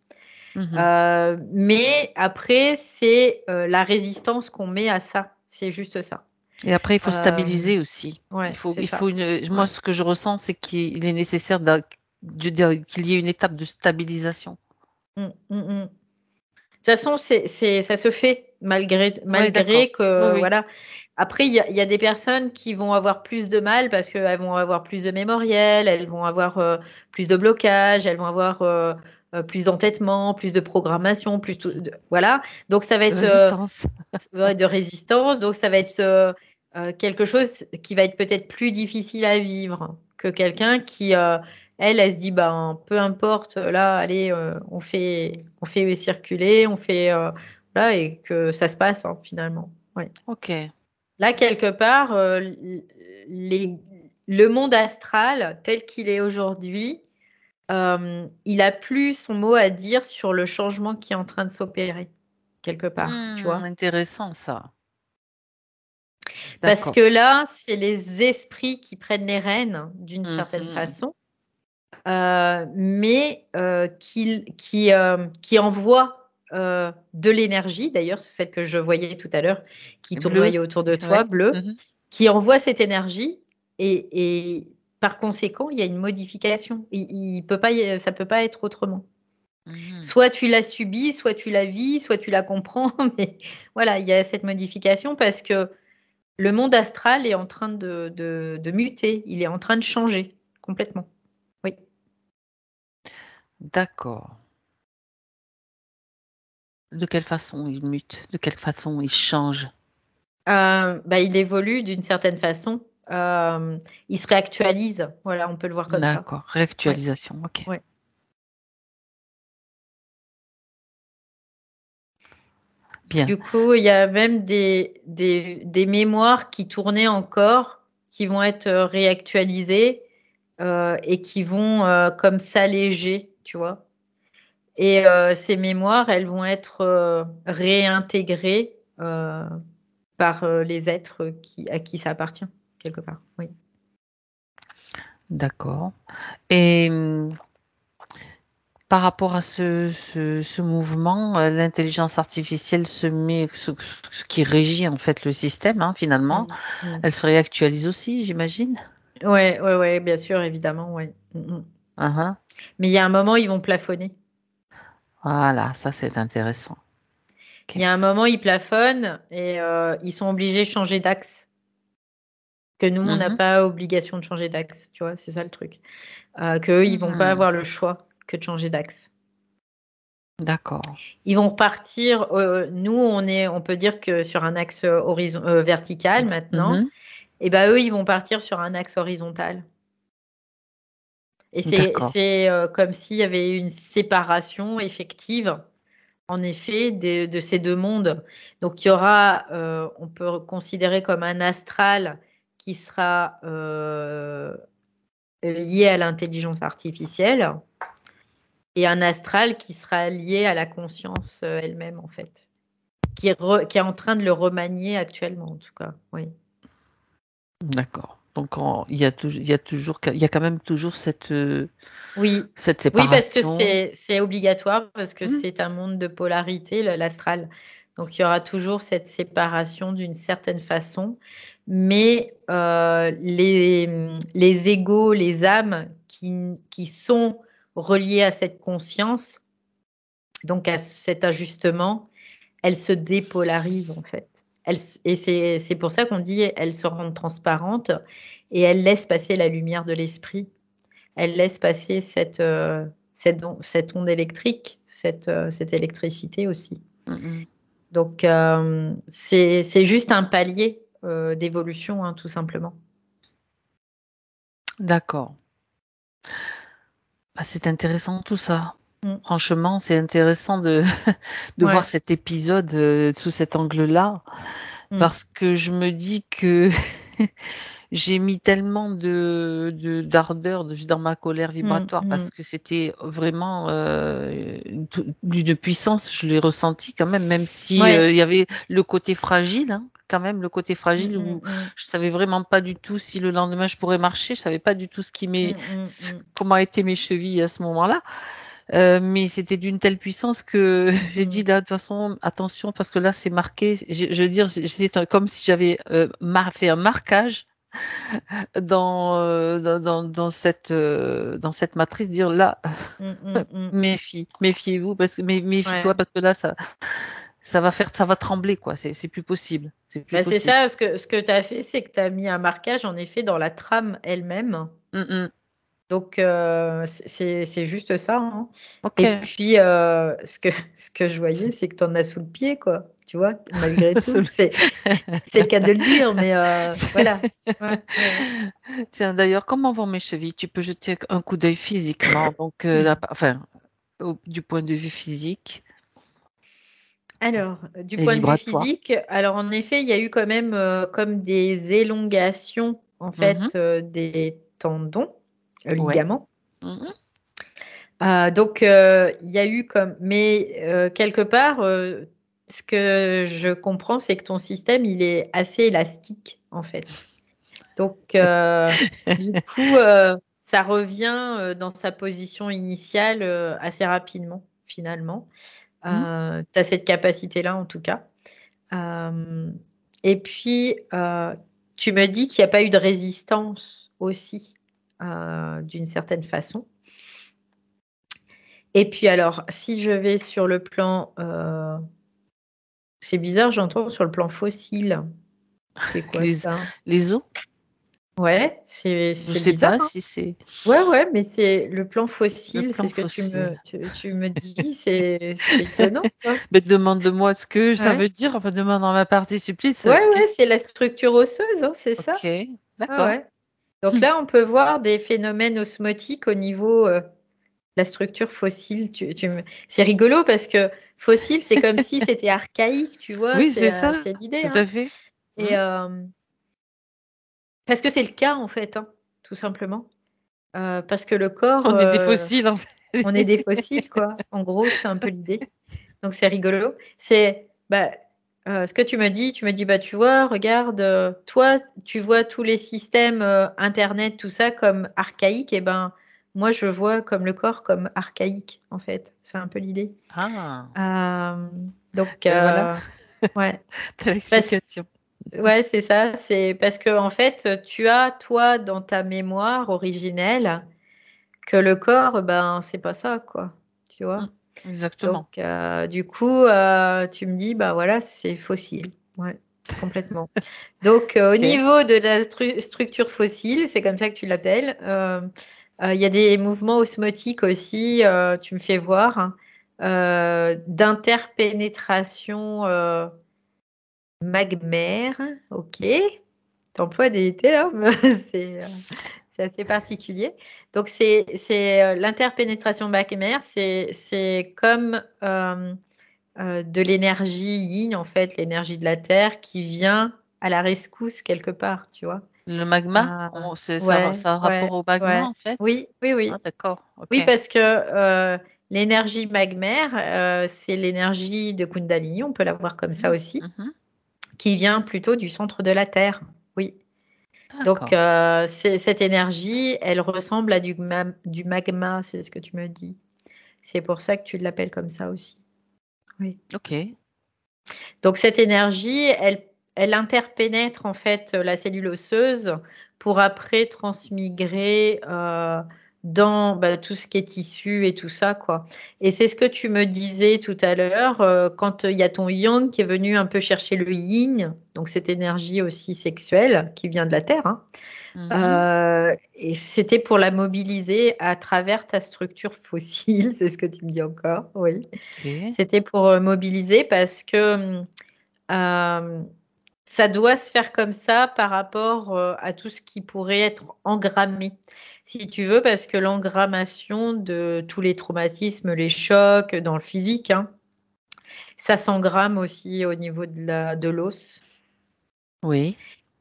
Mais après, c'est la résistance qu'on met à ça. C'est juste ça. Et après, il faut Euh, stabiliser aussi. ouais, c'est Il faut ça. moi, Ouais. ce que je ressens, c'est qu'il est nécessaire qu'il y ait une étape de stabilisation. Mm, mm, mm. De toute façon, ça se fait Oui, d'accord. malgré Oui, que, oui. voilà. Après, il y a des personnes qui vont avoir plus de mal parce qu'elles vont avoir plus de mémoriel, elles vont avoir plus de blocage, elles vont avoir plus d'entêtement, plus de programmation, voilà. Donc, ça va être Résistance. ouais, de résistance. Donc, ça va être quelque chose qui va être peut-être plus difficile à vivre que quelqu'un qui, elle se dit, ben, peu importe, là, allez, on fait circuler, voilà, et que ça se passe, hein, finalement. Ouais. Ok. Là, quelque part, les- le monde astral, tel qu'il est aujourd'hui, il a plus son mot à dire sur le changement qui est en train de s'opérer, quelque part, tu vois. Intéressant ça. Parce D'accord. que là, c'est les esprits qui prennent les rênes d'une certaine Mhm. façon, mais qui envoient de l'énergie, d'ailleurs, c'est celle que je voyais tout à l'heure, qui Bleu. tournoyait autour de toi, Ouais. bleu, Mhm. qui envoie cette énergie et par conséquent, il y a une modification. Ça peut pas être autrement. Mhm. Soit tu l'as subie, soit tu la vis, soit tu la comprends, mais voilà, il y a cette modification parce que le monde astral est en train de muter, il est en train de changer complètement. Oui. D'accord. De quelle façon il mute? De quelle façon il change? Bah, il évolue d'une certaine façon. Il se réactualise. Voilà, on peut le voir comme ça. D'accord. Oui, Réactualisation. Ok. oui. Bien. Du coup, il y a même des mémoires qui tournaient encore, qui vont être réactualisées et qui vont comme s'alléger, tu vois. Et ces mémoires, elles vont être réintégrées par les êtres à qui ça appartient, quelque part. Oui. D'accord. Et par rapport à ce mouvement, l'intelligence artificielle ce qui régit en fait le système, hein, finalement, Mm, mm. elle se réactualise aussi, j'imagine? Ouais, ouais, ouais, bien sûr, évidemment, ouais. Mm, mm. Hein, hein. Mais il y a un moment, ils vont plafonner. Voilà, ça c'est intéressant. Il Ok. y a un moment, ils plafonnent et ils sont obligés de changer d'axe. Que nous, on n'a Mhm. pas obligation de changer d'axe, tu vois, c'est ça le truc. Qu'eux, ils vont pas Mhm. avoir le choix que de changer d'axe. D'accord. Ils vont repartir. Nous, on peut dire que sur un axe vertical maintenant, Mhm. et ben eux, ils vont partir sur un axe horizontal. Et D'accord. c'est comme s'il y avait une séparation effective, en effet, de ces deux mondes. Donc, il y aura, on peut considérer comme un astral qui sera lié à l'intelligence artificielle et un astral qui sera lié à la conscience elle-même, en fait, qui est en train de le remanier actuellement, en tout cas. Oui. D'accord. Donc il y a quand même toujours Oui. cette Oui, parce que séparation. c'est obligatoire, parce que Mhm. c'est un monde de polarité, l'astral. Donc, il y aura toujours cette séparation d'une certaine façon. Mais les égos, les âmes qui sont reliées à cette conscience, donc à cet ajustement, elles se dépolarisent en fait. Et c'est pour ça qu'on dit elles se rendent transparentes et elles laissent passer la lumière de l'esprit. Elles laissent passer cette onde électrique, cette électricité aussi. Mhm. Donc, c'est juste un palier d'évolution, hein, tout simplement. D'accord. Ah, c'est intéressant tout ça. Mm. Franchement, c'est intéressant de voir Ouais. cet épisode sous cet angle-là, Mm. parce que je me dis que j'ai mis tellement d'ardeur dans ma colère Mm. vibratoire, parce Mm. que c'était vraiment d'une puissance, je l'ai ressenti quand même, même si Ouais. il y avait le côté fragile, hein, quand même, le côté Mm, fragile mm, où mm. je savais vraiment pas du tout si le lendemain je pourrais marcher, je savais pas du tout Mm, mm, mm. comment étaient mes chevilles à ce moment-là. Mais c'était d'une telle puissance que j'ai dit Mmh. là, de toute façon, attention, parce que là, c'est marqué. Je veux dire, comme si j'avais fait un marquage dans cette matrice, dire là, Mmh, mmh, mmh. méfiez-vous, méfie-toi, Ouais. parce que là, ça va trembler, quoi. C'est plus possible. C'est plus Bah, c'est possible. ça, ce que tu as fait, c'est que tu as mis un marquage, en effet, dans la trame elle-même. Mm, mm. Donc, c'est juste ça, hein. Ok. Et puis, ce que je voyais, c'est que tu en as sous le pied, quoi. Tu vois, malgré tout. C'est le cas de le dire, mais voilà. Ouais, ouais, ouais. Tiens, d'ailleurs, comment vont mes chevilles? Tu peux jeter un coup d'œil physiquement, donc, enfin, du point de vue physique Alors, du et point de vue vibratoire. physique, alors en effet, il y a eu quand même comme des élongations, en Mhm. fait, des tendons, Ouais. ligaments. Mhm. Donc, il y a eu comme, mais quelque part, ce que je comprends, c'est que ton système, il est assez élastique, en fait. Donc, du coup, ça revient dans sa position initiale assez rapidement, finalement. Tu Mhm. as cette capacité-là, en tout cas. Euh, et puis, tu me dis qu'il n'y a pas eu de résistance aussi, d'une certaine façon. Et puis alors, si je vais sur le plan, c'est bizarre, j'entends sur le plan fossile. C'est quoi Les, ça? les os, Ouais, je c'est sais bizarre, pas hein? si c'est Ouais, ouais, mais c'est le plan le fossile, c'est plan ce que tu me, fossile. tu me dis, c'est étonnant, quoi. Mais demande-moi ce que ça Ouais, veut dire. Enfin, demande dans ma partie supplice. ouais, ouais, Qu'est-ce c'est la structure osseuse, hein, c'est ça? Ok, Ah d'accord. ouais. Donc là, on peut voir des phénomènes osmotiques au niveau de la structure fossile. C'est rigolo parce que fossile, c'est comme si c'était archaïque, tu vois, Oui, c'est ça, c'est l'idée, tout hein. à fait. Et Hmm. parce que c'est le cas, en fait, hein, tout simplement. Parce que le corps, On est des fossiles, en fait. on est des fossiles, quoi. En gros, c'est un peu l'idée. Donc c'est rigolo. C'est bah, ce que tu me dis, bah tu vois, regarde, toi, tu vois tous les systèmes Internet, tout ça comme archaïque, et ben moi je vois comme le corps comme archaïque, en fait. C'est un peu l'idée. Ah, Euh, donc ben voilà, ouais. t'as Parce- l'explication. ouais, c'est ça. C'est parce que en fait, tu as toi dans ta mémoire originelle que le corps, ben c'est pas ça, quoi. Tu vois? Hmm, exactement. Donc, du coup, tu me dis, bah voilà, c'est fossile. Ouais, complètement. Donc, au Ok. niveau de la structure fossile, c'est comme ça que tu l'appelles. Il y a des mouvements osmotiques aussi, tu me fais voir, hein, d'interpénétration magmaire. Ok. T'emploies des termes, c'est assez particulier. Donc, c'est l'interpénétration magmaire, c'est comme de l'énergie yin, en fait, l'énergie de la Terre qui vient à la rescousse quelque part, tu vois. Le magma, Ah, ça ouais, a un ouais, rapport au magma, ouais. en fait? Oui, oui, Ah, oui. d'accord, ok. Oui, parce que l'énergie magmaire, c'est l'énergie de Kundalini, on peut la voir comme ça Mhm, aussi, mhm. qui vient plutôt du centre de la Terre. Oui. Donc, D'accord, cette énergie, elle ressemble à du magma, c'est ce que tu me dis. C'est pour ça que tu l'appelles comme ça aussi. Oui. ok. Donc cette énergie, elle interpénètre en fait la cellule osseuse pour après transmigrer dans bah, tout ce qui est tissu et tout ça, quoi. Et c'est ce que tu me disais tout à l'heure, quand il y a ton yang qui est venu un peu chercher le yin, donc cette énergie aussi sexuelle qui vient de la terre, hein. Mhm, Et c'était pour la mobiliser à travers ta structure fossile, c'est ce que tu me dis encore, oui. ok. C'était pour mobiliser parce que euh, ça doit se faire comme ça par rapport à tout ce qui pourrait être engrammé, si tu veux, parce que l'engrammation de tous les traumatismes, les chocs dans le physique, hein, ça s'engramme aussi au niveau de l'os. Oui,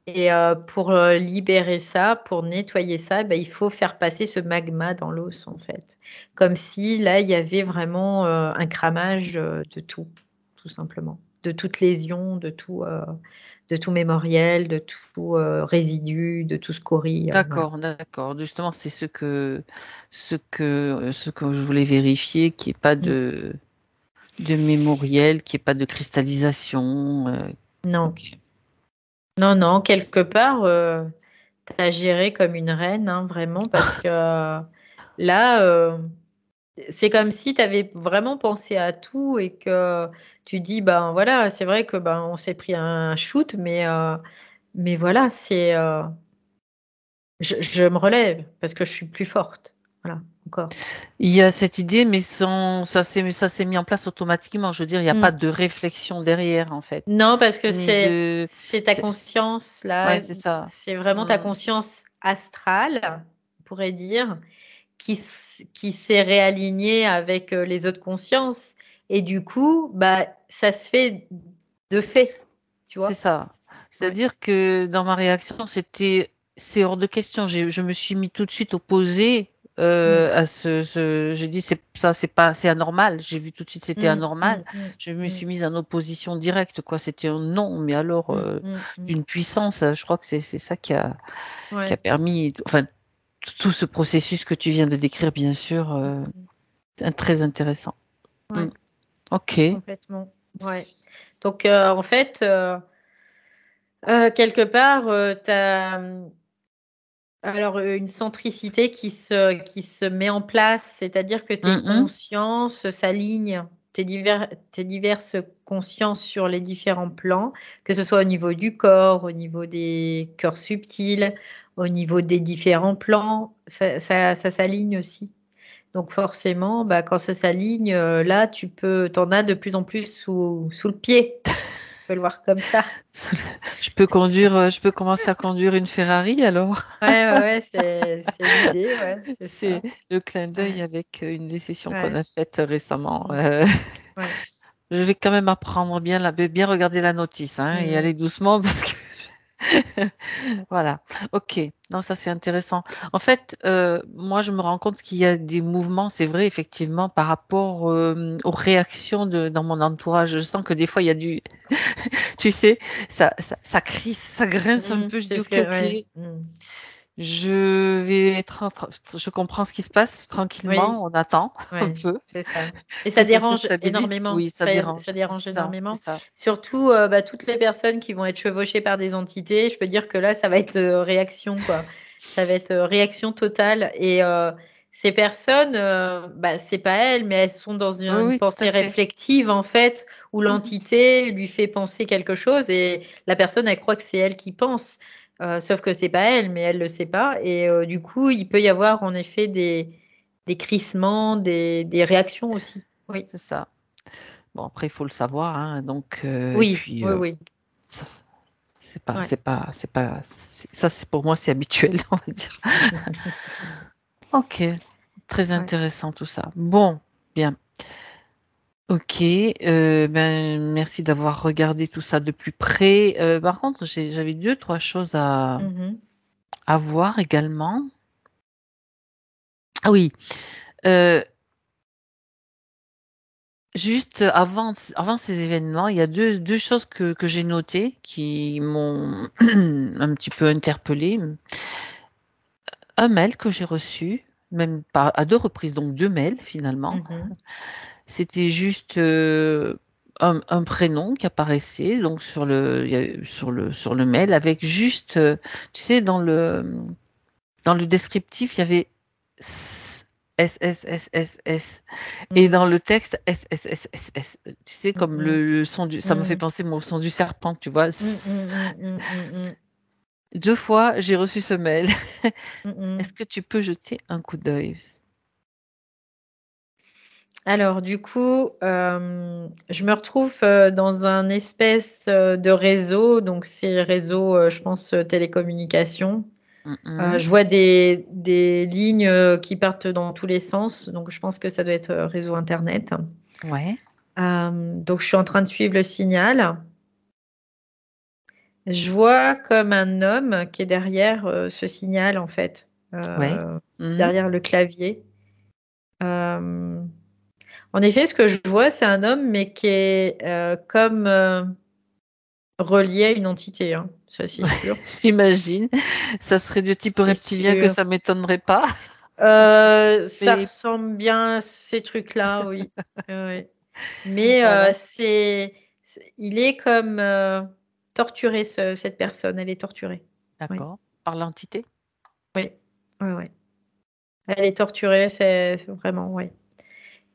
Et pour libérer ça, pour nettoyer ça, ben, il faut faire passer ce magma dans l'os, en fait. Comme si là, il y avait vraiment un cramage de tout simplement. De toute lésion, tout mémoriel, de tout résidu, de tout scorie. Voilà. D'accord, d'accord. Justement, c'est ce que je voulais vérifier, qu'il n'y ait pas Mm. de mémoriel, qu'il n'y ait pas de cristallisation. Non, Ok. non, non, quelque part, tu as géré comme une reine, hein, vraiment, parce que là, c'est comme si tu avais vraiment pensé à tout et que tu dis, ben voilà, c'est vrai que ben on s'est pris un shoot, mais voilà, je me relève parce que je suis plus forte. Voilà, encore. Il y a cette idée, mais ça s'est mis en place automatiquement. Je veux dire, il n'y a pas Mm. de réflexion derrière, en fait. Non, parce que Ni de. c'est ta c'est- conscience Ouais, là, c'est ça. c'est vraiment ta Hmm. conscience astrale, on pourrait dire, qui s'est réalignée avec les autres consciences. Et du coup, bah, ça se fait de fait, tu C'est vois. ça. Ouais. C'est-à-dire que dans ma réaction, c'est hors de question. Je me suis mis tout de suite opposée Mm. à je dis, c'est anormal. J'ai vu tout de suite, c'était Mm, anormal. mm, mm, Je me mm, suis mise en opposition directe, quoi. C'était un non, mais alors mm, mm, mm. d'une puissance. Je crois que c'est ça qui a Ouais. permis, enfin, tout ce processus que tu viens de décrire, bien sûr, c'est très intéressant. Mm. Ouais, Ok. complètement. Ouais. Donc, en fait, quelque part, tu as alors une centricité qui se met en place, c'est-à-dire que tes Mm, consciences s'alignent, tes diverses consciences sur les différents plans, que ce soit au niveau du corps, au niveau des cœurs subtils, au niveau des différents plans, ça s'aligne aussi. Donc forcément, bah, quand ça s'aligne, là, t'en as de plus en plus sous le pied. Tu peux le voir comme ça. Je peux commencer à conduire une Ferrari alors. Ouais, ouais, ouais, c'est l'idée, ouais, c'est C'est ça. le clin d'œil Ouais, avec une des sessions qu'on ouais, a faites récemment. mm, ouais. Je vais quand même apprendre bien regarder la notice, hein, et Mm, aller doucement parce que voilà. Ok. Non, ça c'est intéressant. En fait, moi je me rends compte qu'il y a des mouvements, c'est vrai effectivement, par rapport aux réactions dans mon entourage. Je sens que des fois il y a tu sais, ça crisse, ça grince un peu. Je c'est dis ce ok, que, ok. ouais. Je comprends ce qui se passe tranquillement, Oui, on attend un ouais, peu c'est ça. Et que ça ça se dérange stabilise. énormément. Oui, ça dérange. Ça dérange C'est ça, c'est énormément. ça. Surtout bah, toutes les personnes qui vont être chevauchées par des entités. Je peux dire que là, ça va être réaction, quoi. Ça va être réaction totale. Et ces personnes, bah, c'est pas elles, mais elles sont dans Oui, une oui, tout à pensée fait. réflexive, en fait, où Mhm. l'entité lui fait penser quelque chose et la personne, elle croit que c'est elle qui pense. Sauf que c'est pas elle, mais elle le sait pas. Et du coup, il peut y avoir en effet des crissements, des réactions aussi. Oui, C'est ça. Bon, après, il faut le savoir, hein, donc, et oui, puis, oui, oui. ça, Ouais. ça, c'est pour moi, c'est habituel, on va dire. Ok, très Ouais. intéressant tout ça. Bon, bien. Ok, ben, merci d'avoir regardé tout ça de plus près. Par contre, j'avais deux, trois choses Mhm. à voir également. Ah oui, euh, juste avant ces événements, il y a deux choses que j'ai notées qui m'ont un petit peu interpellée. Un mail que j'ai reçu, même pas à deux reprises, donc deux mails finalement. Mhm. C'était juste un prénom qui apparaissait donc sur le mail avec juste, tu sais, dans le descriptif, il y avait S. Et dans Mhm. le texte, S. Tu sais, comme Mhm. le son ça me fait Mhm. penser moi, au son du serpent, tu vois. Mhm. Mhm. Mhm. Mhm. Deux fois, j'ai reçu ce mail. Est-ce Mhm. que tu peux jeter un coup d'œil? Alors, du coup, je me retrouve dans un espèce de réseau. Donc, c'est réseau, je pense, télécommunication. Mhm. Je vois des lignes qui partent dans tous les sens. Donc, je pense que ça doit être réseau Internet. Ouais, Donc, je suis en train de suivre le signal. Je vois comme un homme qui est derrière ce signal, en fait, ouais. Mhm. derrière le clavier. Euh, En effet, ce que je vois, c'est un homme, mais qui est comme relié à une entité, hein, ça c'est sûr. J'imagine. Ça serait du type C'est reptilien que sûr. ça m'étonnerait pas. Ça Mais ressemble bien à ces trucs-là, oui. Ouais. Mais voilà, il est comme torturé, cette personne, elle est torturée. Oui, d'accord. Par l'entité? oui, oui, oui. Elle est torturée, c'est vraiment, oui.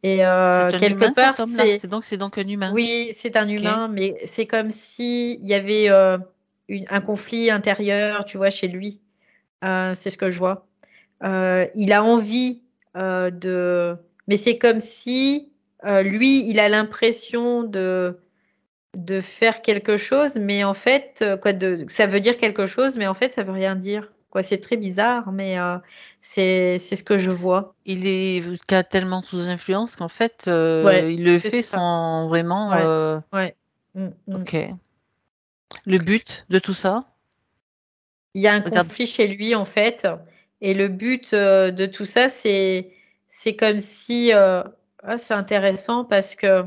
Et C'est un quelque humain, part, cet homme-là? C'est donc un humain. oui, c'est un Ok. humain, mais c'est comme si il y avait un conflit intérieur, tu vois, chez lui. C'est ce que je vois. Il a envie de... Mais c'est comme si lui, il a l'impression de faire quelque chose, mais en fait, ça veut dire quelque chose, mais en fait, ça veut rien dire. Quoi, c'est très bizarre, mais c'est ce que je vois. Il a tellement sous influence qu'en fait, Ouais, il le c'est fait ça. sans vraiment. Ouais, ouais. Mm, mm. Ok. Le but de tout ça? Il y a un Regarde. conflit chez lui, en fait, et le but de tout ça, c'est comme si... c'est intéressant parce que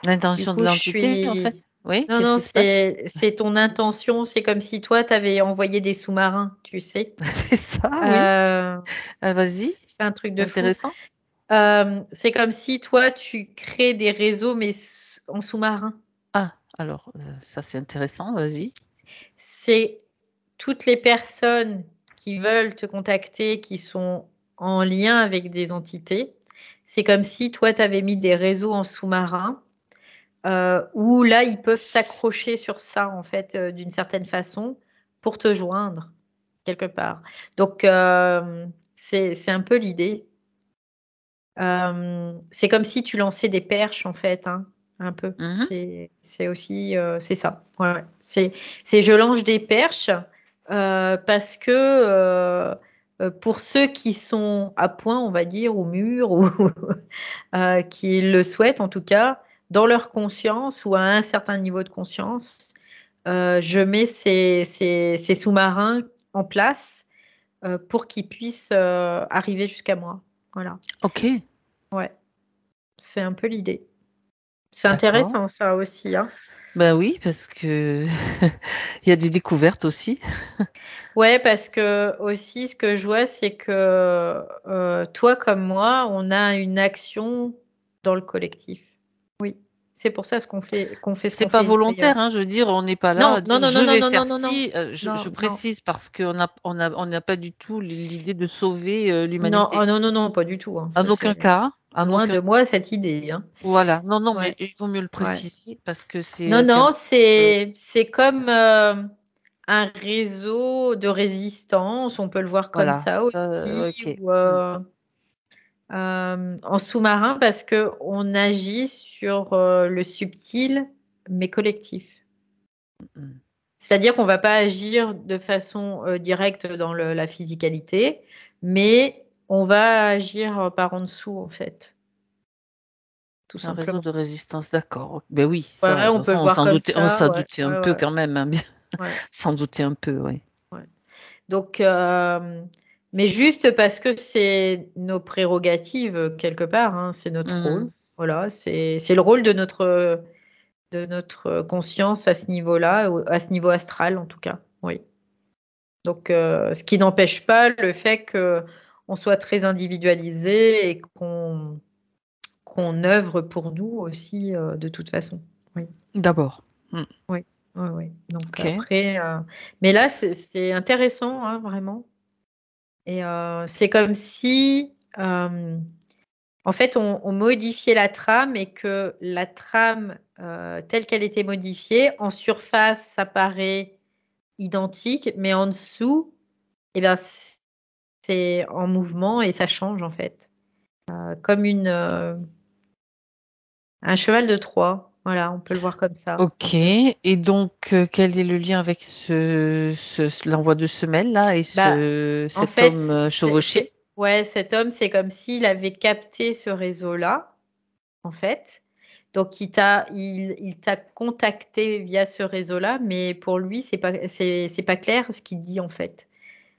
du L'intention de coup, je l'entité, en suis... fait? Oui, Non, qu'est-ce non, qui se passe? c'est ton intention. C'est comme si toi, tu avais envoyé des sous-marins, tu sais. C'est ça, oui. Euh, Ah, vas-y, c'est un truc de fou. intéressant. C'est comme si toi, tu crées des réseaux, mais en sous-marin. Ah, alors, ça c'est intéressant, vas-y. C'est toutes les personnes qui veulent te contacter, qui sont en lien avec des entités. C'est comme si toi, tu avais mis des réseaux en sous-marin, où là, ils peuvent s'accrocher sur ça, en fait, d'une certaine façon, pour te joindre, quelque part. Donc, c'est un peu l'idée. C'est comme si tu lançais des perches, en fait, hein, un peu. Mhm. C'est aussi, c'est ça. Ouais, ouais. Je lance des perches parce que pour ceux qui sont à point, on va dire, au mur, ou qui le souhaitent en tout cas, dans leur conscience ou à un certain niveau de conscience, je mets ces sous-marins en place pour qu'ils puissent arriver jusqu'à moi. Voilà. Ok, Ouais. C'est un peu l'idée. C'est d'accord. intéressant ça aussi, hein. Ben oui, parce que il y a des découvertes aussi. Ouais, parce que aussi ce que je vois, c'est que toi comme moi, on a une action dans le collectif. Oui, c'est pour ça qu'on fait ce C'est qu'on pas fait volontaire, d'ailleurs. hein, je veux dire, on n'est pas là à Non, non, dire non, je non, non, vais non, faire non, non, non, ci. Je non, non, précise parce qu'on n'a pas du tout l'idée de sauver non, l'humanité. oh, non, non, non, pas du tout, hein. En Ça aucun c'est cas, en loin aucun de cas. moi cette idée, hein. Voilà. Non, non, mais Ouais, il vaut mieux le ouais. préciser parce que Non, c'est non, euh, c'est comme un réseau de résistance, on peut le voir comme voilà. ça Ça, aussi, ok. ou Mm, en sous-marin parce que on agit sur le subtil mais collectif. mm. C'est-à-dire qu'on va pas agir de façon directe dans la physicalité, mais on va agir par en dessous en fait, tout Un réseau simplement. de résistance, d'accord. Ben oui, Ouais, ça, de on toute peut façon, le voir comme on ça, s'en ouais, doutait un ouais, peu ouais, quand même, hein, bien, ouais, s'en douter un peu, oui. ouais. Donc, mais juste parce que c'est nos prérogatives quelque part, hein, c'est notre rôle. Mhm. Voilà, c'est le rôle de notre conscience à ce niveau-là, à ce niveau astral en tout cas. Oui. Donc, ce qui n'empêche pas le fait qu'on soit très individualisé et qu'on œuvre pour nous aussi de toute façon. Oui, D'abord. Mm. oui, oui, oui. Donc Ok. après, mais là c'est intéressant, hein, vraiment. Et c'est comme si, en fait, on modifiait la trame et que la trame, telle qu'elle était modifiée, en surface, ça paraît identique, mais en dessous, eh ben, c'est en mouvement et ça change, en fait. Comme un cheval de Troie. Voilà, on peut le voir comme ça, un Ok. peu. Et donc, quel est le lien avec l'envoi de semelles là et Bah, en cet fait, homme chevauché? ouais, cet homme, c'est comme s'il avait capté ce réseau-là, en fait. Donc, il t'a contacté via ce réseau-là, mais pour lui, c'est pas clair ce qu'il dit, en fait.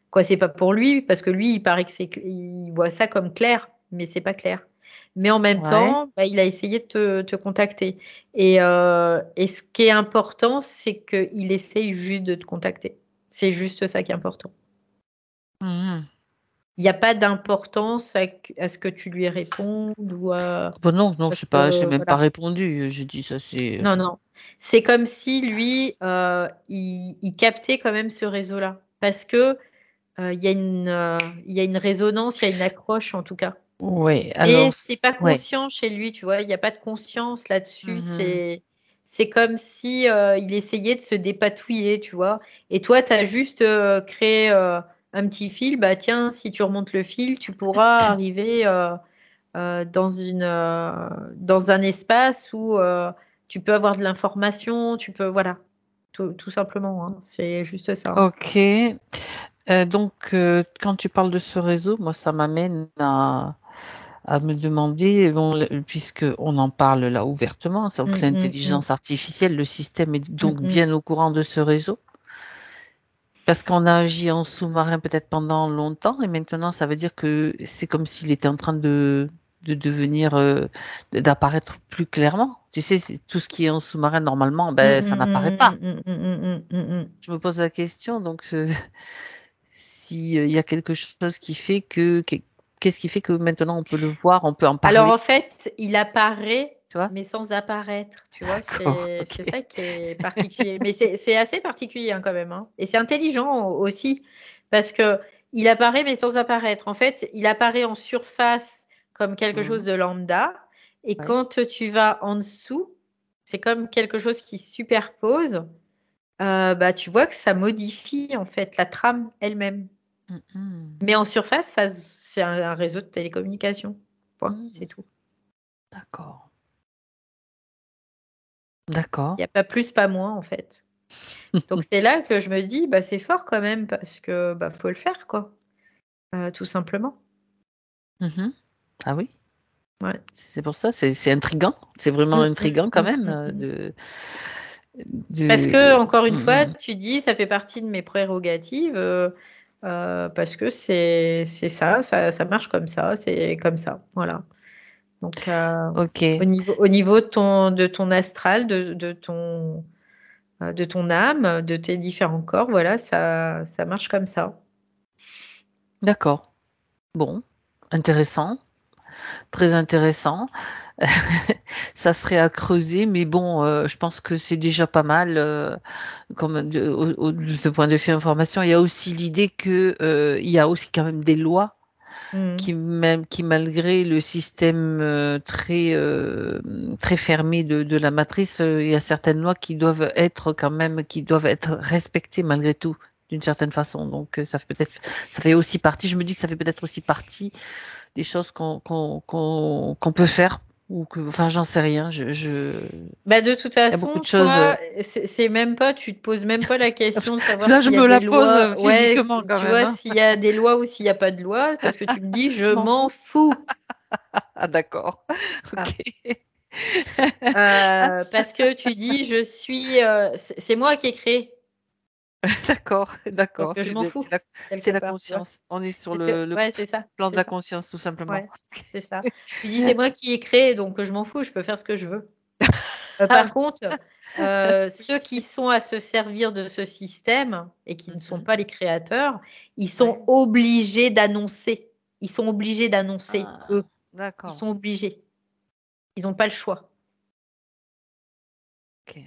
Quoi, c'est pas pour lui, parce que lui, il paraît il voit ça comme clair, mais c'est pas clair. Mais en même Ouais. temps, il a essayé de te contacter. Et ce qui est important, c'est qu'il essaye juste de te contacter. C'est juste ça qui est important. Mmh. Il y a pas d'importance à ce que tu lui répondes ou Bah, non, non, parce j'ai que même pas voilà. répondu, j'ai dit: «Ça c'est» Non, non. C'est comme si lui, il captait quand même ce réseau-là. Parce que, il y a une résonance, il y a une accroche en tout cas. ouais, Et alors c'est pas ouais. conscient chez lui, tu vois? Il y a pas de conscience là-dessus. Mmh. C'est comme si, il essayait de se dépatouiller, tu vois? Et toi, tu as juste, créé, un petit fil. Bah, tiens, si tu remontes le fil, tu pourras arriver, dans un espace où, tu peux avoir de l'information, tu peux voilà, tout simplement, hein. C'est juste ça, hein. OK, donc quand tu parles de ce réseau, moi ça m'amène à me demander, bon, puisqu'on en parle là ouvertement, donc Mmh, mmh, mmh. l'intelligence artificielle, le système est Mmh donc mh. bien au courant de ce réseau? Parce qu'on a agi en sous-marin peut-être pendant longtemps et maintenant ça veut dire que c'est comme s'il était en train de devenir, d'apparaître plus clairement. Tu sais, c'est tout ce qui est en sous-marin normalement, Mmh ben, ça mh, n'apparaît mmh pas. mh, mmh mh, mmh mh, mmh mh. Je me pose la question donc si, il y a quelque chose qui fait que qu'est-ce qui fait que maintenant on peut le voir, on peut en Alors parler, en fait, il apparaît, tu vois? mais sans apparaître, tu vois? D'accord, C'est OK. ça qui est particulier. Mais c'est assez particulier, hein, quand même, hein, et c'est intelligent aussi parce qu'il apparaît, mais sans apparaître. En fait, il apparaît en surface comme quelque chose Mmh. de lambda et Ouais. quand tu vas en dessous, c'est comme quelque chose qui se superpose, bah, tu vois que ça modifie, en fait, la trame elle-même. Mmh mh. Mais en surface, c'est un réseau de télécommunications. Point, Mmh. c'est tout. D'accord, Il d'accord. y a pas plus, pas moins, en fait. Donc c'est là que je me dis: «Bah, c'est fort quand même parce que, bah, faut le faire, quoi», tout simplement. Mmh. Ah oui? Ouais. C'est pour ça, c'est intriguant. C'est vraiment Mmh, mmh, intriguant quand mmh, même, mmh, mmh. Parce de que encore une fois, mmh. tu dis: «Ça fait partie de mes prérogatives», parce que c'est ça, ça marche comme ça, c'est comme ça, voilà. Donc OK, au niveau de ton astral, de ton âme, de tes différents corps, voilà, ça marche comme ça. d'accord. Bon, intéressant, très intéressant. Ça serait à creuser, mais bon, je pense que c'est déjà pas mal, comme de ce point de vue information. Il y a aussi l'idée que, il y a aussi quand même des lois Mmh. qui malgré le système, très fermé de la matrice, il y a certaines lois qui doivent être respectées malgré tout, d'une certaine façon. Donc, ça fait aussi partie je me dis que ça fait peut-être aussi partie des choses qu'on peut faire ou que enfin, j'en sais rien, Bah, de toute il y a beaucoup façon, de choses, toi, c'est même pas tu te poses même pas la question de savoir là, je s'il y a me des la pose, lois ouais, physiquement quand tu même, vois, hein. s'il y a des lois ou s'il y a pas de loi, parce que tu me dis: «Je Je m'en m'en fous. fous». Ah d'accord. Ah, OK. parce que tu dis: «Je suis, c'est moi qui ai créé, D'accord, donc d'accord, je m'en fous», c'est quelque la part, tu vois? conscience. On est sur C'est ce que le ouais, plan de c'est la ça, conscience, tout simplement. ouais, c'est ça. Tu dis: «C'est moi qui ai créé, donc je m'en fous, je peux faire ce que je veux». Ah Par contre, ceux qui sont à se servir de ce système et qui ne mmh sont mh. pas les créateurs, ils Ouais. sont obligés d'annoncer. Ils sont obligés d'annoncer, Ah, eux. Ils d'accord, sont obligés. Ils ont pas le choix. OK.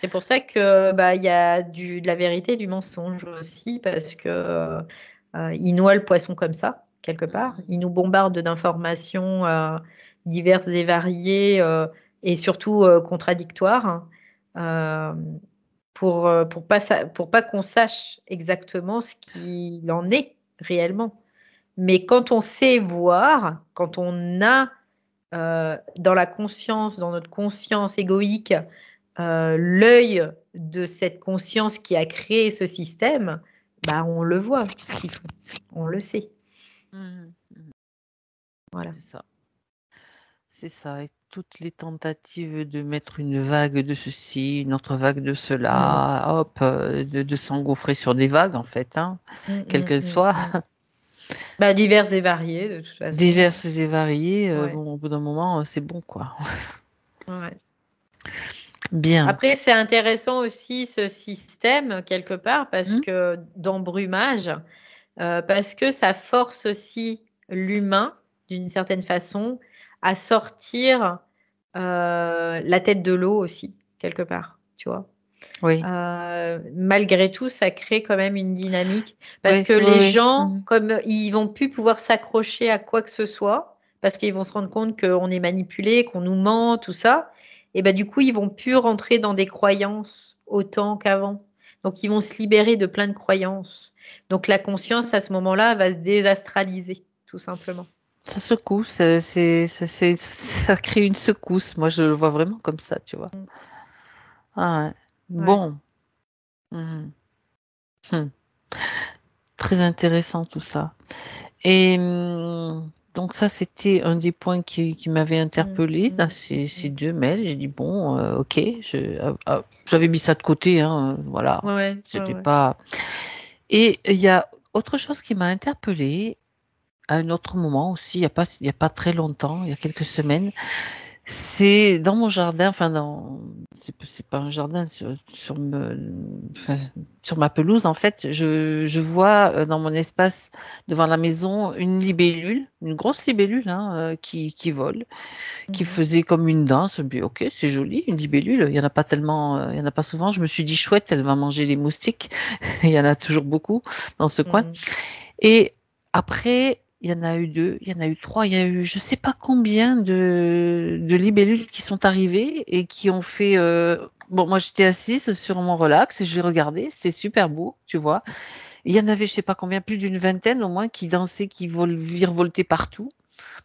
C'est pour ça que, bah, il y a de la vérité et du mensonge aussi parce que, ils noient le poisson comme ça, quelque part. Mmh. Ils nous bombardent d'informations, diverses et variées, et surtout, contradictoires, hem, pour pas qu'on sache exactement ce qu'il en est réellement. Mais quand on sait voir, quand on a, dans la conscience, dans notre conscience égoïque, l'œil de cette conscience qui a créé ce système, bah, on le voit ce qu'ils font. On le sait. Mmh mh. Voilà. C'est ça. C'est ça et toutes les tentatives de mettre une vague de ceci, une autre vague de Mmh. cela, hop, de s'engouffrer sur des vagues en fait, hein, Mmh quelles mh, qu'elles mmh soient. mh. Bah, divers et variés, de toute façon. diverses et variées. Ouais. Bon, au bout d'un moment, c'est bon, quoi. Ouais. Bien. Après, c'est intéressant aussi ce système, quelque part, parce Hmm. que d'embrumage, parce que ça force aussi l'humain, d'une certaine façon, à sortir la tête de l'eau aussi, quelque part, tu vois. Oui. Malgré tout, ça crée quand même une dynamique parce Oui, que oui, les oui. gens, Mhm. comme ils vont plus pouvoir s'accrocher à quoi que ce soit, parce qu'ils vont se rendre compte qu'on est manipulé, qu'on nous ment, tout ça, et ben du coup, ils vont plus rentrer dans des croyances autant qu'avant. Donc, ils vont se libérer de plein de croyances. Donc, la conscience, à ce moment-là, va se désastraliser, tout simplement. Ça secoue, ça crée une secousse. Moi, je le vois vraiment comme ça, tu vois. Mm. Ah, ouais. Ouais. Bon. Mhm. Hmm. Très intéressant tout ça. Et donc ça, c'était un des points qui m'avait Mm, interpellé, là, mm, ces mm. deux mails. J'ai dit, bon, ok, j'avais mis ça de côté, hein, voilà. Ouais, ouais, C'était ouais. pas... Et il y a autre chose qui m'a interpellée à un autre moment aussi, il y a pas très longtemps, il y a quelques semaines. C'est dans mon jardin, enfin c'est pas un jardin enfin, sur ma pelouse en fait, je vois dans mon espace devant la maison une libellule, une grosse libellule hein, qui vole, qui Mhm, faisait comme une danse. Je me dis, ok, c'est joli une libellule, il y en a pas tellement, il y en a pas souvent. Je me suis dit chouette, elle va manger les moustiques. Il y en a toujours beaucoup dans ce coin. mhm. Et après, il y en a eu deux, il y en a eu trois, il y a eu je sais pas combien de libellules qui sont arrivées et qui ont fait. Bon, moi j'étais assise sur mon relax et je les regardais, c'était super beau, tu vois. Il y en avait je sais pas combien, plus d'une vingtaine au moins qui dansaient, qui virevoltaient partout.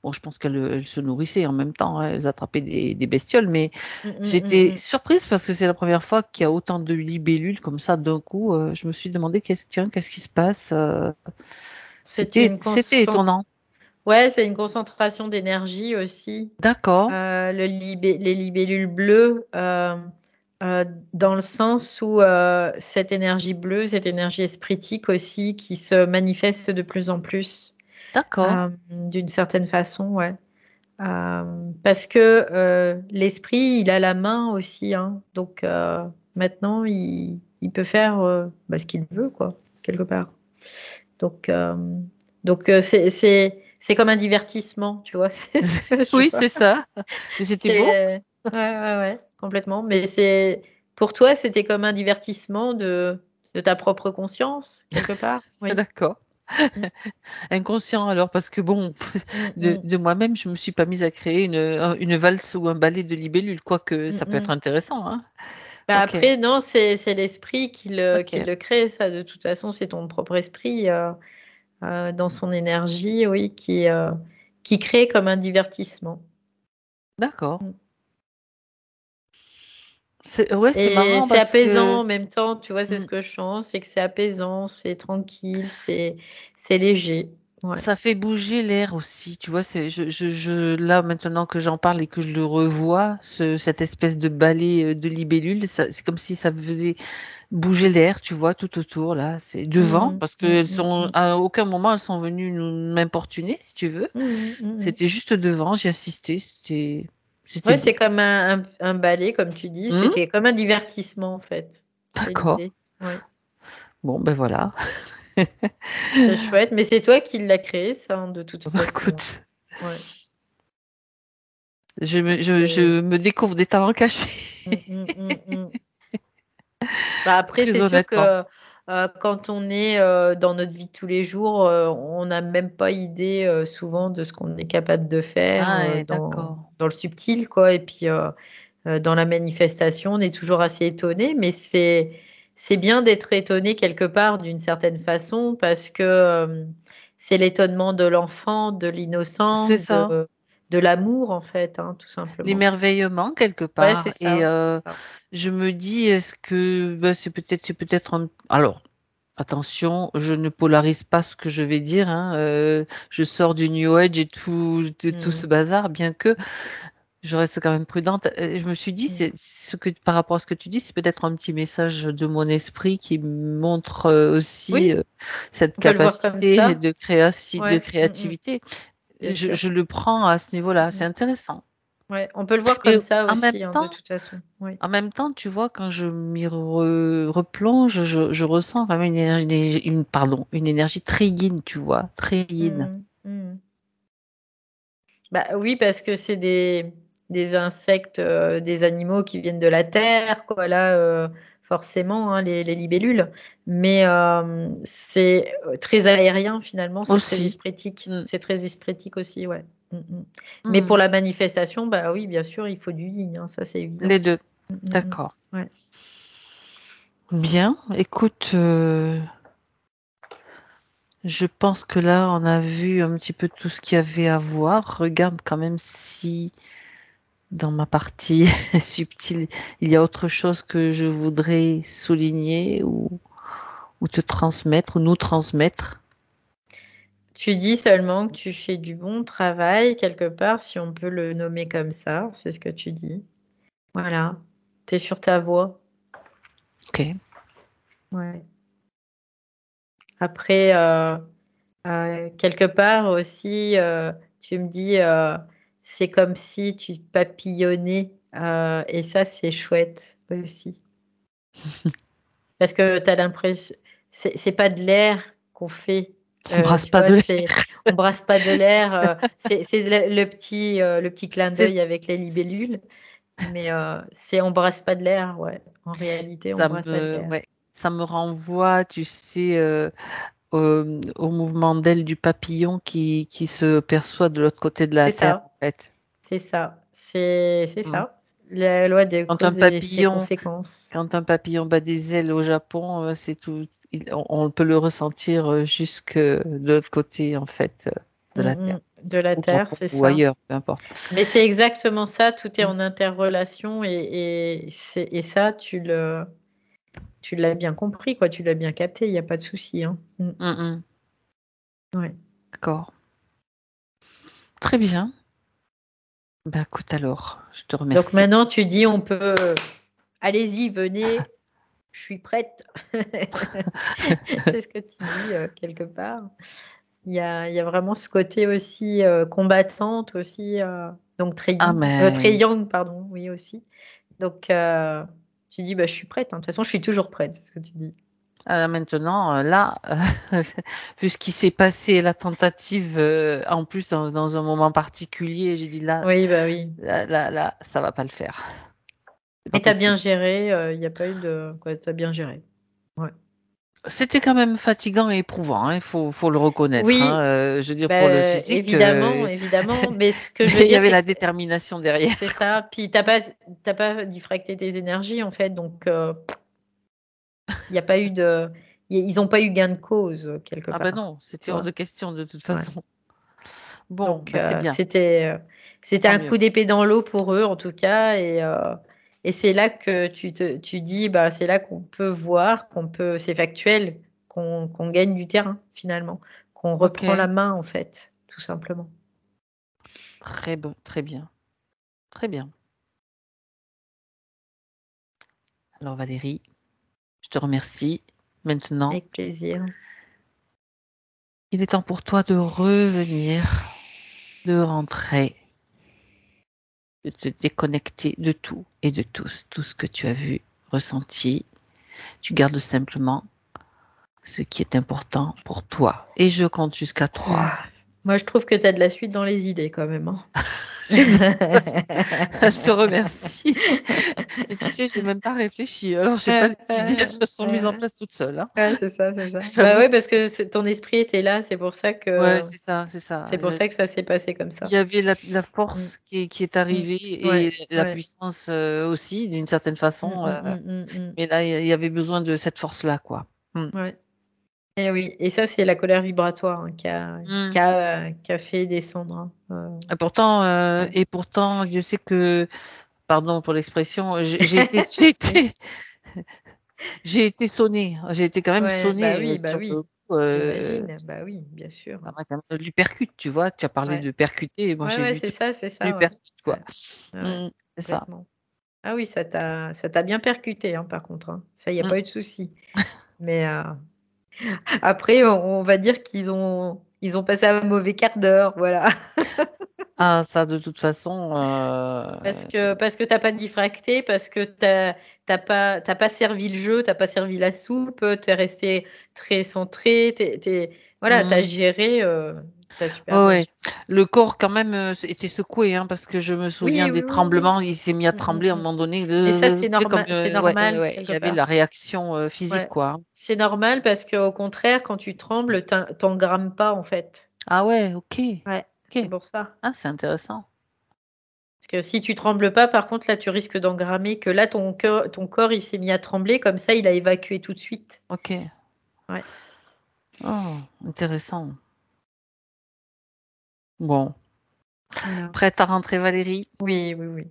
Bon, je pense qu'elles se nourrissaient en même temps, hein, elles attrapaient des bestioles, mais Mm, mm, mm, j'étais mm. surprise parce que c'est la première fois qu'il y a autant de libellules comme ça d'un coup. Je me suis demandé qu'est-ce qui se passe. C'est une C'était étonnant. Ouais, c'est une concentration d'énergie aussi. D'accord, Les libellules bleues, euh, dans le sens où cette énergie bleue, cette énergie espritique aussi, qui se manifeste de plus en plus, d'accord. d'une certaine façon, ouais. Parce que l'esprit, il a la main aussi, hein. Donc maintenant, il peut faire bah, ce qu'il veut, quoi, quelque part. Donc, c'est comme un divertissement, tu vois, c'est ce que je Oui, vois. c'est ça. Mais c'était beau. C'est, ouais, complètement. Mais pour toi, c'était comme un divertissement de ta propre conscience, quelque part. Oui. D'accord. Mm, Inconscient alors, parce que bon, mm, mm, de moi-même, je me suis pas mise à créer une valse ou un ballet de libellule, quoique mm, ça peut être mm. intéressant, hein. Bah Ok, après, non, c'est l'esprit qui ok. le crée, ça. De toute façon, c'est ton propre esprit dans son énergie, oui, qui crée comme un divertissement. D'accord. Mm. Ouais, c'est Et marrant c'est parce apaisant que en même temps, tu vois, c'est mm, ce que je sens, c'est que c'est apaisant, c'est tranquille, c'est léger. Ouais. ça fait bouger l'air aussi, tu vois. Là, maintenant que j'en parle et que je le revois, cette espèce de balai de libellule, c'est comme si ça faisait bouger l'air, tu vois, tout autour, là. C'est devant, Mm, parce mm, qu'elles mm, sont, mm. à aucun moment, elles sont venues m'importuner, si tu veux. Mm, mm, mm. C'était juste devant, j'ai assisté, c'était Ouais, beau. c'est comme un ballet, comme tu dis, Hmm. c'était comme un divertissement en fait. C'est D'accord. l'idée. Ouais. Bon, ben voilà. C'est chouette, mais c'est toi qui l'as créé, ça, hein, de toute Bon, façon. écoute, Ouais. je C'est. me découvre des talents cachés, Mm, mm, mm, mm. Bah après, très c'est sûr honnêtement. que quand on est dans notre vie de tous les jours, on n'a même pas idée souvent de ce qu'on est capable de faire Ah, d'accord. dans le subtil, quoi. Et puis dans la manifestation, on est toujours assez étonné, mais c'est bien d'être étonné quelque part d'une certaine façon parce que c'est l'étonnement de l'enfant, de C'est l'innocence, ça. de l'amour en fait, hein, tout simplement. L'émerveillement quelque Ouais, c'est part. Et ça, c'est ça. je me dis, est-ce que ben, c'est peut-être alors, attention, je ne polarise pas ce que je vais dire, hein, je sors du New Age et tout ce Mhm. bazar, bien que je reste quand même prudente. Je me suis dit, c'est ce que par rapport à ce que tu dis, c'est peut-être un petit message de mon esprit qui montre aussi Oui, cette on peut le voir comme capacité ça. de Ouais, créativité. bien sûr. Je le prends à ce niveau-là. Mm, C'est intéressant. ouais, on peut le voir Et comme ça en même aussi, hein, de temps, toute façon. Oui. en même temps, tu vois, quand je m'y replonge, je ressens vraiment une énergie très yin, tu vois, très yin. Mm, mm. Bah oui, parce que c'est des insectes, des animaux qui viennent de la terre, quoi, là, forcément, hein, les libellules. Mais c'est très aérien, finalement, c'est très Aussi. espritique. Mm, C'est très espritique aussi, ouais. Mm, mm. Mais pour mm. la manifestation, bah oui, bien sûr, il faut du yin, hein, ça c'est évident. Les deux. Mm, mm, mm. D'accord. Ouais. Bien. Écoute, je pense que là, on a vu un petit peu tout ce qu'il y avait à voir. Regarde quand même si dans ma partie subtile, il y a autre chose que je voudrais souligner ou te transmettre ou nous transmettre. Tu dis seulement que tu fais du bon travail quelque part, si on peut le nommer comme ça, c'est ce que tu dis. Voilà, tu es sur ta voie. Ok. Ouais. Après, quelque part aussi, tu me dis, c'est comme si tu papillonnais, et ça, c'est chouette aussi. Parce que tu as l'impression, c'est pas de l'air qu'on fait, On brasse tu pas vois, de l'air. on brasse pas de l'air, c'est le petit clin C'est, d'œil avec les libellules, mais c'est on brasse pas de l'air, ouais. En réalité, on brasse pas de l'air. ouais, ça me renvoie, tu sais, au mouvement d'aile du papillon qui se perçoit de l'autre côté de la C'est Terre, ça. en fait. C'est ça, c'est Mm. ça. La loi des Quand un causes et ses papillon, conséquences. quand un papillon bat des ailes au Japon, c'est tout. On peut le ressentir jusque de l'autre côté, en fait, de la Terre, De la au Terre, Japon c'est ou ça. ailleurs, peu importe. Mais c'est exactement ça, tout est Mm. en interrelation et ça, tu l'as bien compris, quoi, tu l'as bien capté, il n'y a pas de souci, hein. Mm, mm. Ouais. D'accord. Très bien. Ben, écoute alors, je te Donc remercie. maintenant, tu dis, on peut, allez-y, venez, je suis prête. C'est ce que tu dis quelque part. Il y a vraiment ce côté aussi combattante aussi, donc Ah, très mais yang, pardon, oui aussi. Donc tu dis bah, je suis prête, hein. De toute façon, je suis toujours prête, c'est ce que tu dis. maintenant, là, vu ce qui s'est passé, la tentative, en plus dans un moment particulier, j'ai dit là, Oui, bah oui. là, ça va pas le faire. C'est pas Mais tu as bien possible. géré, il n'y a pas eu de quoi, tu as bien géré. Ouais. C'était quand même fatigant et éprouvant, hein, faut le reconnaître, hein, Oui, je veux dire pour le bah, physique, évidemment, évidemment. Mais ce que je veux mais il y dire, avait c'est la que détermination derrière. c'est ça. Puis t'as pas diffracté tes énergies en fait, donc il n'y a pas eu de, ils n'ont pas eu gain de cause quelque Ah ben part, non, tu c'était hors vois. de question de toute Ouais. façon. Bon, Donc ben c'est bien, c'était tant un mieux. coup d'épée dans l'eau pour eux en tout cas et c'est là que tu dis bah c'est là qu'on peut voir c'est factuel qu'on gagne du terrain finalement, qu'on reprend la OK, main en fait, tout simplement. très bon, très bien, très bien. Alors Valérie, je te remercie. Maintenant, Avec plaisir. il est temps pour toi de revenir, de rentrer, de te déconnecter de tout et de tous, tout ce que tu as vu, ressenti. Tu gardes simplement ce qui est important pour toi. Et je compte jusqu'à 3. Ouah. Moi je trouve que tu as de la suite dans les idées quand même, hein. Je te, je te remercie. Et tu sais, j'ai même pas réfléchi. Alors, j'ai pas les idées, elles se sont mises en place toutes seules, hein. Ouais, c'est ça, c'est ça. Je Bah t'avoue. ouais, parce que ton esprit était là, Ouais, c'est ça, c'est ça. c'est pour ça que ça s'est passé comme Il ça. y avait la Mm, force qui est mm. arrivée Ouais, et la ouais. puissance aussi, d'une certaine façon. Mm. Mais là, il y avait besoin de cette force-là, quoi. Mm. Ouais. Et oui, et ça, c'est la colère vibratoire hein, Mm. qui a fait descendre, hein, ouais. Et pourtant, je sais que, pardon pour l'expression, j'ai été sonnée. J'ai été quand même Ouais, sonnée bah oui. j'imagine. Bah oui, bien sûr. ça va quand même lui percute, tu vois? Tu as parlé Ouais. de percuter et moi Ouais, j'ai ouais, vu truc c'est lui ça, ouais. percute, quoi. Ouais. Ouais, ouais, Mmh, c'est ça. complètement. Ah oui, ça t'a bien percuté, hein, par contre, hein. Ça, il y a Mmh. pas eu de souci. Mais, après, on va dire qu'ils ont passé un mauvais quart d'heure, voilà. Ah ça de toute façon, Parce que tu as pas diffracté, parce que tu as pas servi le jeu, tu as pas servi la soupe, tu es resté très centré, tu voilà, tu as mmh. géré, tu as super Ouais, bien ouais. géré. Le corps quand même, était secoué, hein, parce que je me souviens Oui, oui, des oui, oui. tremblements. Il s'est mis à Mmh, trembler à un mmh, mmh. moment donné, Mais ça, tu sais comme, c'est ouais, ouais, normal ouais, il quelque y avait part. la réaction, physique Ouais. quoi, hein. C'est normal parce qu'au contraire, quand tu trembles, tu engrammes pas, en fait. Ah ouais, OK, Ouais, c'est OK. pour ça. Ah c'est intéressant. Parce que si tu trembles pas, par contre, là, tu risques d'engrammer, que là, ton corps, il s'est mis à trembler, comme ça, il a évacué tout de suite. OK. Ouais. Oh, intéressant. Bon, Voilà. prête à rentrer Valérie? Oui, oui, oui.